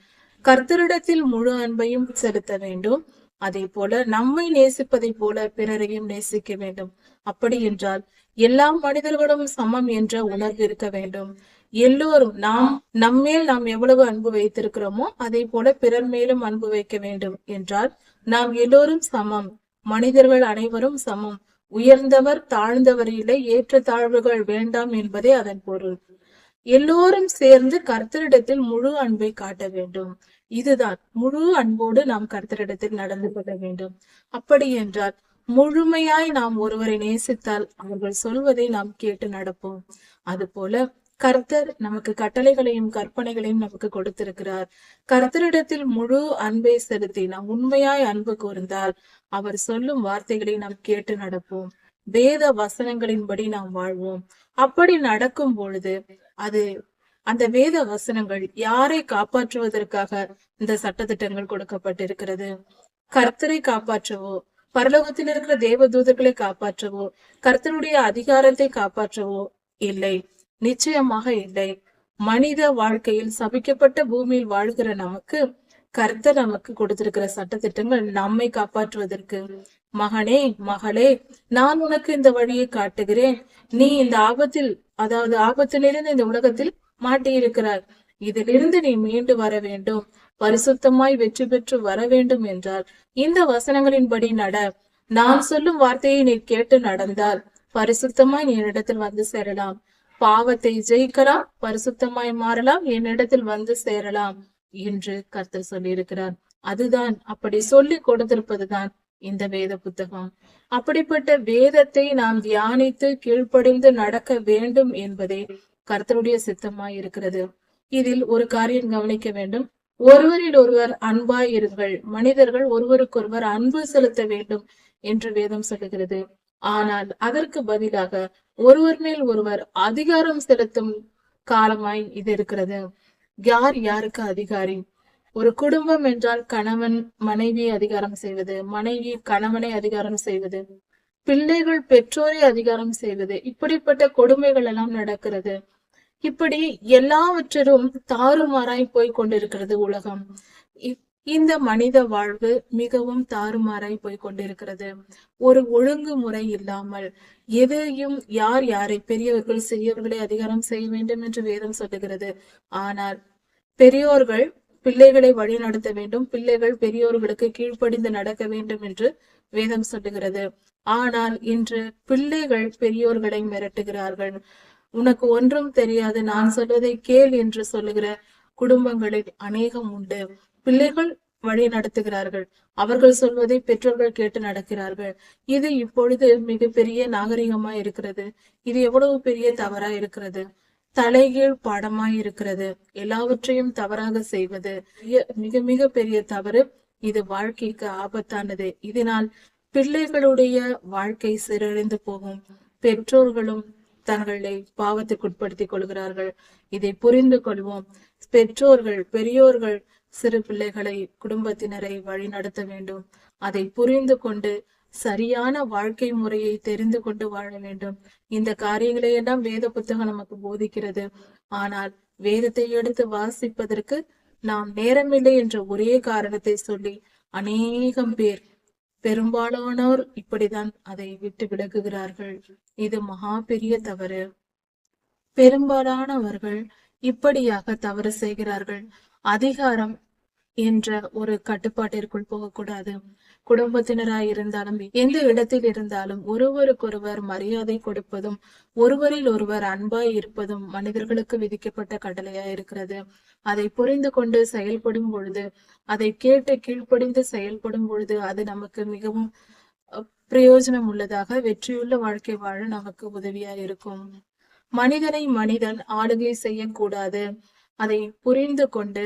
கர்த்தரிடத்தில் முழு அன்பையும் செலுத்த வேண்டும். அதே போல நம்மை நேசிப்பதை போல பிறரையும் நேசிக்க வேண்டும். அப்படி என்றால் எல்லா மனிதர்களும் சமம் என்ற உணர்வு இருக்க வேண்டும். எல்லோரும் நம்மேல் நாம் எவ்வளவு அன்பு வைத்திருக்கிறோமோ அதே போல பிறர் மேலும் அன்பு வைக்க வேண்டும் என்றால் நாம் எல்லோரும் சமம், மனிதர்கள் அனைவரும் சமம். உயர்ந்தவர் தாழ்ந்தவர் இல்லை, ஏற்ற தாழ்வுகள் வேண்டாம் என்பதே அதன் பொருள். எல்லோரும் சேர்ந்து கர்த்தரிடத்தில் முழு அன்பை காட்ட வேண்டும். இதுதான் முழு அன்போடு நாம் கர்த்தரிடத்தில் நடந்து கொள்ள வேண்டும். அப்படி என்றால் முழுமையாய் நாம் ஒருவரை நேசித்தால் அவர்கள் சொல்வதை நாம் கேட்டு நடப்போம். அதுபோல கர்த்தர் நமக்கு கட்டளைகளையும் கற்பனைகளையும் நமக்கு கொடுத்திருக்கிறார். கர்த்தரிடத்தில் முழு அன்பை செலுத்தி நாம் உண்மையாய் அன்பு கூர்ந்தால் அவர் சொல்லும் வார்த்தைகளை நாம் கேட்டு நடப்போம். வேத வசனங்களின்படி நாம் வாழ்வோம். அப்படி நடக்கும் பொழுது அது அந்த வேத வசனங்கள் யாரை காப்பாற்றுவதற்காக இந்த சட்டதிட்டங்கள் கொடுக்கப்பட்டிருக்கிறது? கர்த்தரை காப்பாற்றவோ, பரலோகத்தில் இருக்கிற தேவ தூதர்களை காப்பாற்றவோ, கர்த்தருடைய அதிகாரத்தை காப்பாற்றவோ இல்லை, நிச்சயமாக இல்லை. மனித வாழ்க்கையில் சபிக்கப்பட்ட பூமியில் வாழ்கிற நமக்கு கர்த்தர் நமக்கு கொடுத்திருக்கிற சட்டதிட்டங்கள் நம்மை காப்பாற்றுவதற்கு. மகனே மகளே, நான் உனக்கு இந்த வழியை காட்டுகிறேன். நீ இந்த ஆபத்தில், அதாவது ஆபத்திலிருந்து இந்த உலகத்தில் மாட்டியிருக்கிறாய். இதிலிருந்து நீ மீண்டு வர வேண்டும், பரிசுத்தமாய் வெற்றி பெற்று வர வேண்டும் என்றால் இந்த வசனங்களின்படி நட. நான் சொல்லும் வார்த்தையை நீ கேட்டு நடந்தால் பரிசுத்தமாய் நீ என்னிடத்தில் வந்து சேரலாம். பாவத்தை ஜெயிக்கலாம், பரிசுத்தமாய் மாறலாம், என்னிடத்தில் வந்து சேரலாம் என்று கர்த்தர் சொல்லியிருக்கிறார். அதுதான், அப்படி சொல்லி கொடுத்திருப்பதுதான் இந்த வேத புத்தகம். அப்படிப்பட்ட வேதத்தை நாம் தியானித்து கீழ்ப்படிந்து நடக்க வேண்டும் என்பதே கர்த்தருடைய சித்தமாய் இருக்கிறது. இதில் ஒரு காரியம் கவனிக்க வேண்டும். ஒருவரில் ஒருவர் அன்பாய் இருங்கள். மனிதர்கள் ஒருவருக்கொருவர் அன்பு செலுத்த வேண்டும் என்று வேதம் சொல்லுகிறது. ஆனால் அதற்கு பதிலாக ஒருவர் மேல் ஒருவர் அதிகாரம் செலுத்தும் காலமாய் இது இருக்கிறது. யார் யாருக்கு அதிகாரி? ஒரு குடும்பம் என்றால் கணவன் மனைவியை அதிகாரம் செய்வது, மனைவி கணவனை அதிகாரம் செய்வது, பிள்ளைகள் பெற்றோரை அதிகாரம் செய்வது, இப்படிப்பட்ட கொடுமைகள் எல்லாம் நடக்கிறது. இப்படி எல்லாவற்றிலும் தாறுமாறாய் போய் கொண்டிருக்கிறது உலகம். இந்த மனித வாழ்வு மிகவும் தாறுமாறாய் போய் கொண்டிருக்கிறது. ஒரு ஒழுங்குமுறை இல்லாமல் எதையும் யார் யாரை, பெரியவர்கள் சிறியவர்களை அதிகாரம் செய்ய வேண்டும் என்று வேதம் சொல்லுகிறது. ஆனால் பெரியோர்கள் பிள்ளைகளை வழி நடத்த வேண்டும், பிள்ளைகள் பெரியோர்களுக்கு கீழ்ப்படிந்து நடக்க வேண்டும் என்று வேதம் சொல்லுகிறது. ஆனால் இன்று பிள்ளைகள் பெரியோர்களை மிரட்டுகிறார்கள். உனக்கு ஒன்றும் தெரியாது, நான் சொல்வதை கேள் என்று சொல்லுகிற குடும்பங்களில் அநேகம் உண்டு. பிள்ளைகள் வழி நடத்துகிறார்கள், அவர்கள் சொல்வதை பெற்றோர்கள் கேட்டு நடக்கிறார்கள். இது இப்பொழுது மிகப்பெரிய நாகரிகமா இருக்கிறது. இது எவ்வளவு பெரிய தவறா இருக்கிறது, தலைகீழ் பாடமாய் இருக்கிறது. எல்லாவற்றையும் தவறாக செய்வது மிக மிக பெரிய தவறு. இது வாழ்க்கைக்கு ஆபத்தானது. இதனால் பிள்ளைகளுடைய வாழ்க்கை சீரழிந்து போகும். பெற்றோர்களும் தங்களை பாவத்துக்குட்படுத்திக் கொள்கிறார்கள். இதை புரிந்து கொள்வோம். பெற்றோர்கள் பெரியோர்கள் சிறு பிள்ளைகளை, குடும்பத்தினரை வழி நடத்த வேண்டும். அதை புரிந்து கொண்டு சரியான வாழ்க்கை முறையை தெரிந்து கொண்டு வாழ வேண்டும். இந்த காரியங்களை எல்லாம் வேத புத்தகம் நமக்கு போதிக்கிறது. ஆனால் வேதத்தை எடுத்து வாசிப்பதற்கு நாம் நேரமில்லை என்ற ஒரே காரணத்தை சொல்லி அநேகம் பேர், பெரும்பாலானோர் இப்படிதான் அதை விட்டு விலகுகிறார்கள். இது மகா பெரிய தவறு. பெரும்பாலானவர்கள் இப்படியாக தவறு செய்கிறார்கள். அதிகாரம் என்ற ஒரு கட்டுப்பாட்டிற்குள் போகக்கூடாது. குடும்பத்தினராய் இருந்தாலும் எந்த இடத்தில் இருந்தாலும் ஒருவருக்கொருவர் மரியாதை கொடுப்பதும் ஒருவரில் ஒருவர் அன்பாய் இருப்பதும் மனிதர்களுக்கு விதிக்கப்பட்ட கட்டளையாய் இருக்கிறது. அதை புரிந்து கொண்டு செயல்படும் பொழுது, அதை கேட்டு கீழ்ப்படிந்து செயல்படும் பொழுது அது நமக்கு மிகவும் பிரயோஜனம் உள்ளதாக, வெற்றியுள்ள வாழ்க்கை வாழ நமக்கு உதவியா இருக்கும். மனிதனை மனிதன் ஆளுகை செய்யக்கூடாது. அதை புரிந்து கொண்டு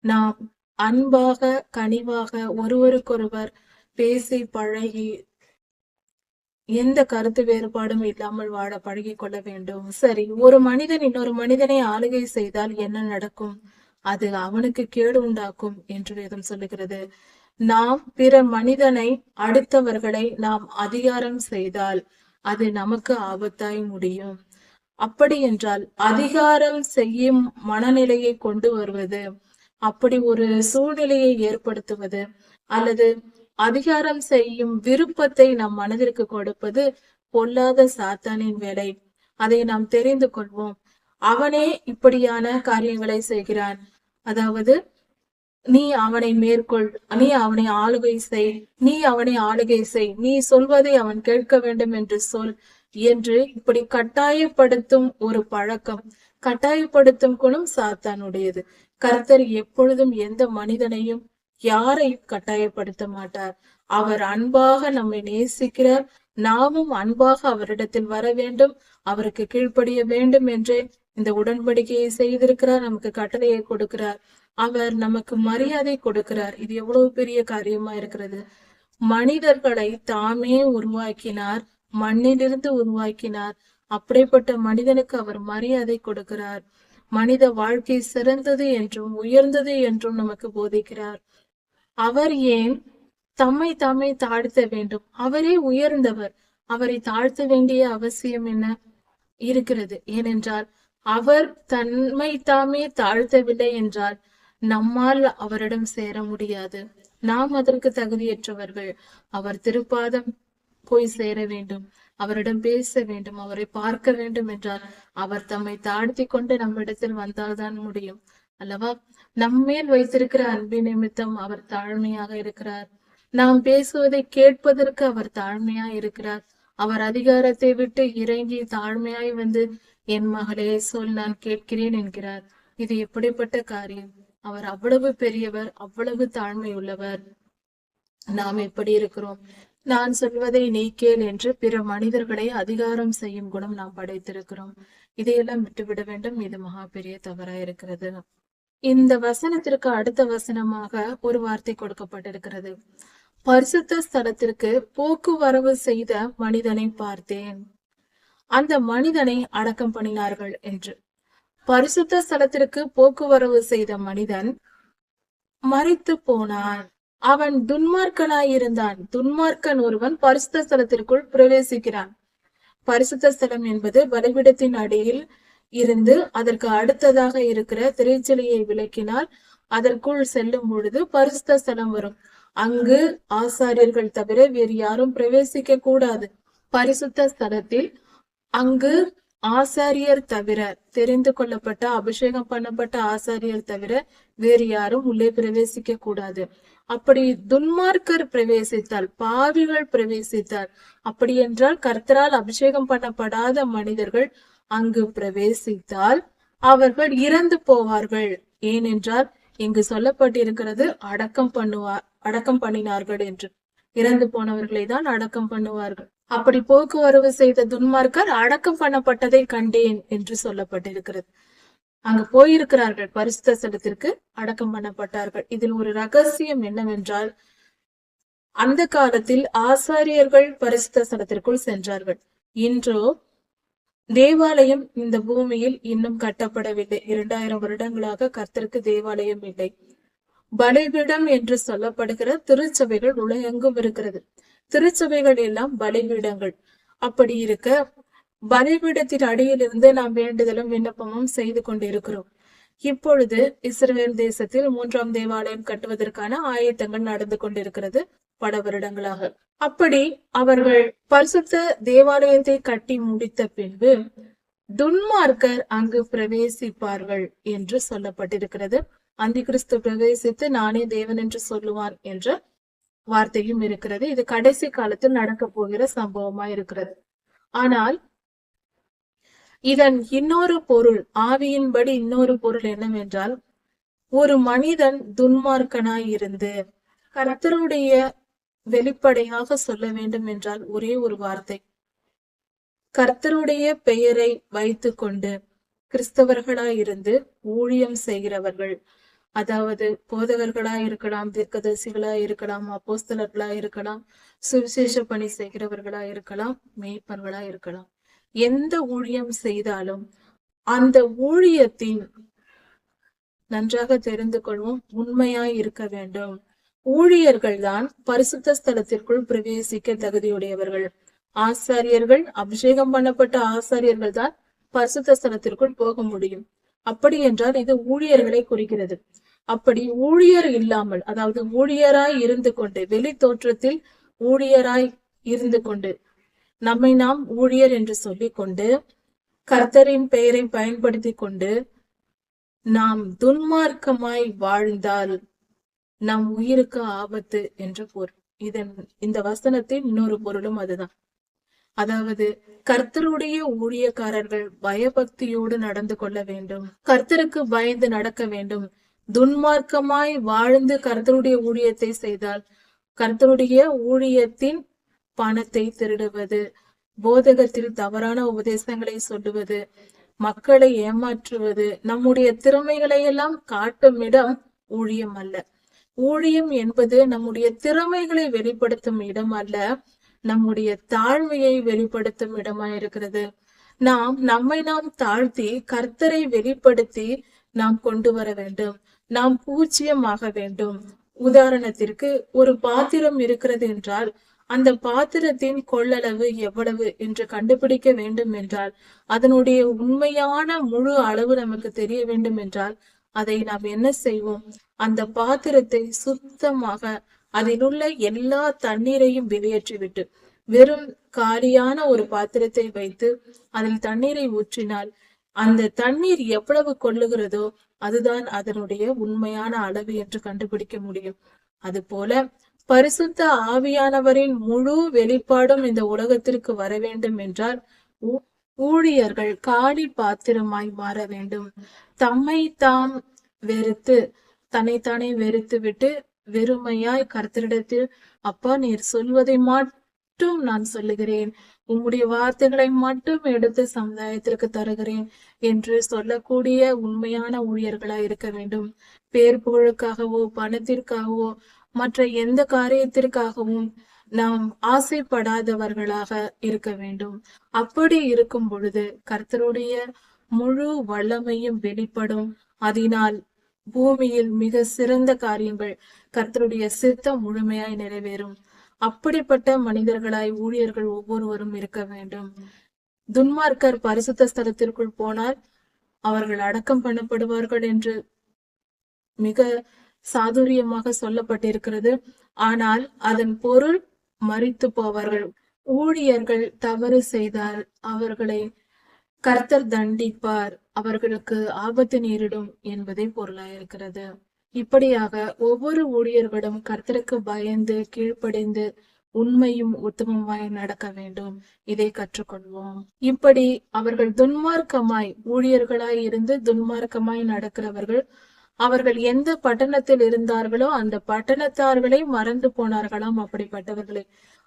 நாம் அன்பாக கனிவாக ஒருவருக்கொருவர் பேசி பழகி எந்த கருத்து வேறுபாடும் இல்லாமல் வாழ பழகி கொள்ள வேண்டும். சரி, ஒரு மனிதன் இன்னொரு மனிதனை ஆளுகை செய்தால் என்ன நடக்கும்? அது அவனுக்கு கேடு உண்டாக்கும் என்று வேதம் சொல்லுகிறது. நாம் பிற மனிதனை, அடுத்தவர்களை நாம் அதிகாரம் செய்தால் அது நமக்கு ஆபத்தாய் முடியும். அப்படி என்றால் அதிகாரம் செய்யும் மனநிலையை கொண்டு வருவது, அப்படி ஒரு சூழ்நிலையை ஏற்படுத்துவது, அல்லது அதிகாரம் செய்யும் விருப்பத்தை நம் மனதிற்கு கொடுப்பது பொல்லாத சாத்தானின் வேலை. அதை நாம் தெரிந்து கொள்வோம். அவனே இப்படியான காரியங்களை செய்கிறான். அதாவது நீ அவனை மேற்கொள், நீ அவனை ஆளுகை செய், நீ அவனை ஆளுகை செய், நீ சொல்வதை அவன் கேட்க வேண்டும் என்று சொல் என்று இப்படி கட்டாயப்படுத்தும் ஒரு பழக்கம், கட்டாயப்படுத்தும் குணம் சாத்தானுடையது. கர்த்தர் எப்பொழுதும் எந்த மனிதனையும் யாரையும் கட்டாயப்படுத்த மாட்டார். அவர் அன்பாக நம்மை நேசிக்கிறார். நாமும் அன்பாக அவரிடத்தில் வர வேண்டும், அவருக்கு கீழ்ப்படிய வேண்டும் என்று இந்த உடன்படிக்கையை செய்திருக்கிறார். நமக்கு கட்டளையை கொடுக்கிறார். அவர் நமக்கு மரியாதை கொடுக்கிறார். இது எவ்வளவு பெரிய காரியமா இருக்கிறது. மனிதர்களை தாமே உருவாக்கினார், மண்ணிலிருந்து உருவாக்கினார். அப்படிப்பட்ட மனிதனுக்கு அவர் மரியாதை கொடுக்கிறார். மனித வாழ்க்கை சிறந்தது என்றும் உயர்ந்தது என்றும் நமக்கு போதிக்கிறார். அவர் ஏன் தம்மை தாமே தாழ்த்த வேண்டும்? அவரே உயர்ந்தவர். அவரை தாழ்த்த வேண்டிய அவசியம் என்ன இருக்கிறது? ஏனென்றால் அவர் தன்மை தாமே தாழ்த்தவில்லை என்றால் நம்மால் அவரிடம் சேர முடியாது. நாம் அதற்கு தகுதியற்றவர்கள். அவர் திருப்பாதம் போய் சேர வேண்டும், அவரிடம் பேச வேண்டும், அவரை பார்க்க வேண்டும் என்றால் அவர் தம்மை தாழ்த்தி கொண்டு நம்மிடத்தில் வந்தால்தான் முடியும் அல்லவா? நம்மேல் வைத்திருக்கிற அன்பின் நிமித்தம் அவர் தாழ்மையாக இருக்கிறார். நாம் பேசுவதை கேட்பதற்கு அவர் தாழ்மையா இருக்கிறார். அவர் அதிகாரத்தை விட்டு இறங்கி தாழ்மையாய் வந்து என் மகளே சொல், நான் கேட்கிறேன் என்கிறார். இது எப்படிப்பட்ட காரியம்? அவர் அவ்வளவு பெரியவர், அவ்வளவு தாழ்மை உள்ளவர். நாம் எப்படி இருக்கிறோம்? நான் சொல்வதை நீ கேள் என்று பிற மனிதர்களை அதிகாரம் செய்யும் குணம் நாம் படைத்திருக்கிறோம். இதையெல்லாம் விட்டுவிட வேண்டும். இது மகா பெரிய தவறாய் இருக்கிறது. இந்த வசனத்திற்கு அடுத்த வசனமாக ஒரு வார்த்தை கொடுக்கப்பட்டிருக்கிறது. பரிசுத்த ஸ்தலத்திற்கு போக்குவரவு செய்த மனிதனை பார்த்தேன், அந்த மனிதனை அடக்கம் பண்ணினார்கள் என்று. பரிசுத்த ஸ்தலத்திற்கு போக்குவரவு செய்த மனிதன் மரித்து போனான். அவன் துன்மார்க்கனாயிருந்தான். துன்மார்க்கன் ஒருவன் பரிசுத்த ஸ்தலத்திற்குள் பிரவேசிக்கிறான். பரிசுத்த ஸ்தலம் என்பது பலிபீடத்தின் அடியில் இருந்து அதற்கு அடுத்ததாக இருக்கிற திரைச்சலையை விலக்கினால் அதற்குள் செல்லும் பொழுது பரிசுத்த ஸ்தலம் வரும். அங்கு ஆசாரியர்கள் தவிர வேறு யாரும் பிரவேசிக்க கூடாது. பரிசுத்த ஸ்தலத்தில் அங்கு ஆசாரியர் தவிர, தெரிந்து கொள்ளப்பட்ட அபிஷேகம் பண்ணப்பட்ட ஆசாரியர் தவிர வேறு யாரும் உள்ளே பிரவேசிக்க கூடாது. அப்படி துன்மார்க்கர் பிரவேசித்தால், பாவிகள் பிரவேசித்தால், அப்படி என்றால் கர்த்தரால் அபிஷேகம் பண்ணப்படாத மனிதர்கள் அங்கு பிரவேசித்தால் அவர்கள் இறந்து போவார்கள். ஏனென்றால் இங்கு சொல்லப்பட்டிருக்கிறது அடக்கம் பண்ணினார்கள் என்று. இறந்து போனவர்களை தான் அடக்கம் பண்ணுவார்கள். அப்படி போக்குவரவு செய்த துன்மார்க்கர் அடக்கம் பண்ணப்பட்டதை கண்டேன் என்று சொல்லப்பட்டிருக்கிறது. அங்கு போயிருக்கிறார்கள், பரிசுத்த ஸ்தலத்திற்கு அடக்கம் பண்ணப்பட்டார்கள். இதில் ஒரு ரகசியம் என்னவென்றால், அந்த காலத்தில் ஆசாரியர்கள் பரிசுத்த ஸ்தலத்திற்குள் சென்றார்கள். இன்றோ தேவாலயம் இந்த பூமியில் இன்னும் கட்டப்படவில்லை. 2000 வருடங்களாக கர்த்தருக்கு தேவாலயம் இல்லை. பலிபீடம் என்று சொல்லப்படுகிற திருச்சபைகள் உலகெங்கும் இருக்கிறது. திருச்சபைகள் எல்லாம் பலிபீடங்கள். அப்படி இருக்க பலிபீடத்தின் அடியிலிருந்து நாம் வேண்டுதலும் விண்ணப்பமும் செய்து கொண்டிருக்கிறோம். இப்பொழுது இஸ்ரேல் தேசத்தில் 3ஆம் தேவாலயம் கட்டுவதற்கான ஆயத்தங்கள் நடந்து கொண்டிருக்கிறது பல வருடங்களாக. அப்படி அவர்கள் பரிசுத்த தேவாலயத்தை கட்டி முடித்த பின்பு துன்மார்க்கர் அங்கு பிரவேசிப்பார்கள் என்று சொல்லப்பட்டிருக்கிறது. அந்தி கிறிஸ்து பிரவேசித்து நானே தேவன் என்று சொல்லுவான் என்ற வார்த்தையும் இருக்கிறது. இது கடைசி காலத்தில் நடக்க போகிற சம்பவமா இருக்கிறது. ஆனால் இதன் இன்னொரு பொருள், ஆவியின்படி இன்னொரு பொருள் என்னவென்றால், ஒரு மனிதன் துன்மார்க்கனாய் இருந்து கர்த்தருடைய வெளிப்படையாக சொல்ல வேண்டும் என்றால் ஒரே ஒரு வார்த்தை, கர்த்தருடைய பெயரை வைத்து கொண்டு கிறிஸ்தவர்களாய் இருந்து ஊழியம் செய்கிறவர்கள், அதாவது போதகர்களாய் இருக்கலாம், தீர்க்கதரிசிகளாய் இருக்கலாம், அப்போஸ்தலர்களாய் இருக்கலாம், சுவிசேஷ பணி செய்கிறவர்களாய் இருக்கலாம், மேய்ப்பர்களாய் இருக்கலாம், எந்த ஊழியம் செய்தாலும் அந்த ஊழியத்தின் நன்றாக தெரிந்து கொள்வோம், உண்மையாய் இருக்க வேண்டும். ஊழியர்கள் தான் பரிசுத்த ஸ்தலத்திற்குள் பிரவேசிக்க தகுதியுடையவர்கள். ஆசாரியர்கள், அபிஷேகம் பண்ணப்பட்ட ஆசாரியர்கள் தான் பரிசுத்த ஸ்தலத்திற்குள் போக முடியும். அப்படி என்றால் இது ஊழியர்களை குறிக்கிறது. அப்படி ஊழியர் இல்லாமல், அதாவது ஊழியராய் இருந்து கொண்டு, வெளி தோற்றத்தில் ஊழியராய் இருந்து கொண்டு, நம்மை நாம் ஊழியர் என்று சொல்லிக் கொண்டு கர்த்தரின் பெயரை பயன்படுத்தி கொண்டு நாம் துன்மார்க்கமாய் வாழ்ந்தால் நம் உயிருக்கு ஆபத்து என்று பொருள். இந்த வசனத்தின் இன்னொரு பொருளும் அதுதான். அதாவது கர்த்தருடைய ஊழியக்காரர்கள் பயபக்தியோடு நடந்து கொள்ள வேண்டும், கர்த்தருக்கு பயந்து நடக்க வேண்டும். துன்மார்க்கமாய் வாழ்ந்து கர்த்தருடைய ஊழியத்தை செய்தால் கர்த்தருடைய ஊழியத்தின் பணத்தை திருடுவது, போதகத்தில் தவறான உபதேசங்களை சொல்லுவது, மக்களை ஏமாற்றுவது, நம்முடைய திறமைகளை எல்லாம் காட்டும் இடம் ஊழியம் அல்ல. ஊழியம் என்பது நம்முடைய திறமைகளை வெளிப்படுத்தும் இடம் அல்ல, நம்முடைய தாழ்மையை வெளிப்படுத்தும் இடமா இருக்கிறது. நம்மை தாழ்த்தி கர்த்தரை வெளிப்படுத்தி நாம் கொண்டு வர வேண்டும். நாம் பூஜ்யமாக வேண்டும். உதாரணத்திற்கு ஒரு பாத்திரம் இருக்கிறது என்றால் அந்த பாத்திரத்தின் கொள்ளளவு எவ்வளவு என்று கண்டுபிடிக்க வேண்டும் என்றால், அதனுடைய உண்மையான முழு அளவு நமக்கு தெரிய வேண்டும் என்றால் அதை நாம் என்ன செய்வோம்? அந்த பாத்திரத்தை சுத்தமாக அதில் உள்ள எல்லா தண்ணீரையும் வெளியேற்றிவிட்டு வெறும் காலியான ஒரு பாத்திரத்தை வைத்து அதில் தண்ணீரை ஊற்றினால் அந்த தண்ணீர் எவ்வளவு கொள்ளுகிறதோ அதுதான் அதனுடைய உண்மையான அளவு என்று கண்டுபிடிக்க முடியும். அதுபோல பரிசுத்த ஆவியானவரின் முழு வெளிப்பாடும் இந்த உலகத்திற்கு வர வேண்டும் என்றால் ஊழியர்கள் காலி பாத்திரமாய் மாற வேண்டும். தம்மை தாம் வெறுத்து தன்னைத்தானே வெறுத்து விட்டு வெறுமையாய் கர்த்தரிடத்தில், அப்பா நீர் சொல்வதை மட்டும் நான் சொல்லுகிறேன், உம்முடைய வார்த்தைகளை மட்டும் எடுத்து சமுதாயத்திற்கு தருகிறேன் என்று சொல்லக்கூடிய உண்மையான ஊழியர்களாய் இருக்க வேண்டும். பேர் புகழுக்காகவோ பணத்திற்காகவோ மற்ற எந்த காரியத்திற்காகவும் நாம் ஆசைப்படாதவர்களாக இருக்க வேண்டும். அப்படி இருக்கும் பொழுது கர்த்தருடைய முழு வல்லமையும் வெளிப்படும். அதனால் பூமியில் மிக சிறந்த காரியங்கள், கர்த்தருடைய சித்தம் முழுமையாய் நிறைவேறும். அப்படிப்பட்ட மனிதர்களாய் ஊழியர்கள் ஒவ்வொருவரும் இருக்க வேண்டும். துன்மார்க்கர் பரிசுத்த ஸ்தலத்திற்குள் போனால் அவர்கள் அடக்கம் பண்ணப்படுவார்கள் என்று மிக சாதுரியமாக சொல்லப்பட்டிருக்கிறது. ஆனால் அதன் பொருள் மரித்து போவார்கள். ஊழியர்கள் தவறு செய்தால் அவர்களை கர்த்தர் தண்டிப்பார், அவர்களுக்கு ஆபத்து நேரிடும் என்பதே பொருளாயிருக்கிறது. இப்படியாக ஒவ்வொரு ஊழியர்களும் கர்த்தருக்கு பயந்து கீழ்ப்படிந்து உண்மையும் உத்தமமாய் நடக்க வேண்டும். இதை கற்றுக்கொள்வோம். இப்படி அவர்கள் துன்மார்க்கமாய் ஊழியர்களாய் இருந்து துன்மார்க்கமாய் நடக்கிறவர்கள், அவர்கள் எந்த பட்டணத்தில் இருந்தார்களோ அந்த பட்டணத்தார்களை மறந்து போனார்களாம். அப்படிப்பட்டவர்களை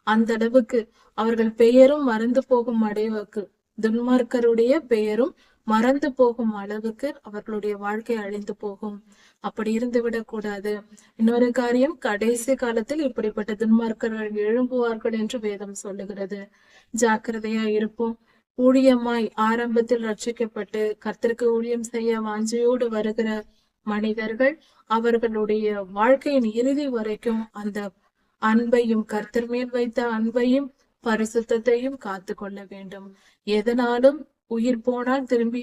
அந்த அளவுக்கு அவர்கள் பெயரும் மறந்து போகும் அளவுக்கு, துன்மார்க்கருடைய பெயரும் மறந்து போகும் அளவுக்கு அவர்களுடைய வாழ்க்கை அழிந்து போகும். அப்படி இருந்து விடக்கூடாது. இன்னொரு காரியம், கடைசி காலத்தில் இப்படிப்பட்ட துன்மார்க்கர்கள் எழும்புவார்கள் என்று வேதம் சொல்லுகிறது. ஜாக்கிரதையா இருப்போம். ஊழியமாய் ஆரம்பத்தில் ரட்சிக்கப்பட்டு கர்த்தருக்கு ஊழியம் செய்ய வாஞ்சையோடு வருகிற மனிதர்கள் அவர்களுடைய வாழ்க்கையின் இறுதி வரைக்கும் அந்த அன்பையும், கர்த்தர் மேல் வைத்த அன்பையும் பரிசுத்தையும் காத்து கொள்ள வேண்டும். எதனாலும் உயிர் போனால் திரும்பி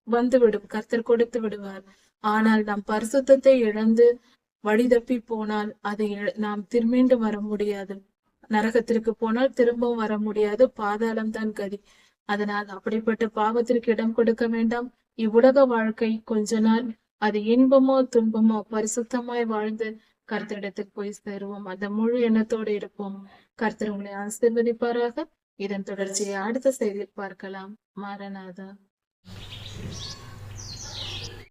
வந்துவிடும், கர்த்தர் கொடுத்து விடுவார். ஆனால் நாம் பரிசுத்தத்தை இழந்து வழி தப்பி போனால் அதை நாம் திரும்பிண்டு வர முடியாது. நரகத்திற்கு போனால் திரும்பவும் வர முடியாது, பாதாளம் தான் கதி. அதனால் அப்படிப்பட்ட பாவத்திற்கு இடம் கொடுக்க வேண்டாம். இவ்வுலக வாழ்க்கை கொஞ்ச நாள், அது இன்பமோ துன்பமோ பரிசுத்தமாய் வாழ்ந்து கர்த்தரிடத்துக்கு போய் சேருவோம். அந்த முழு எண்ணத்தோடு இருப்போம். கர்த்தர் உங்களை ஆசீர்வதிப்பாராக. இதன் தொடர்ச்சியை அடுத்த செய்தியில் பார்க்கலாம். மாரநாதா.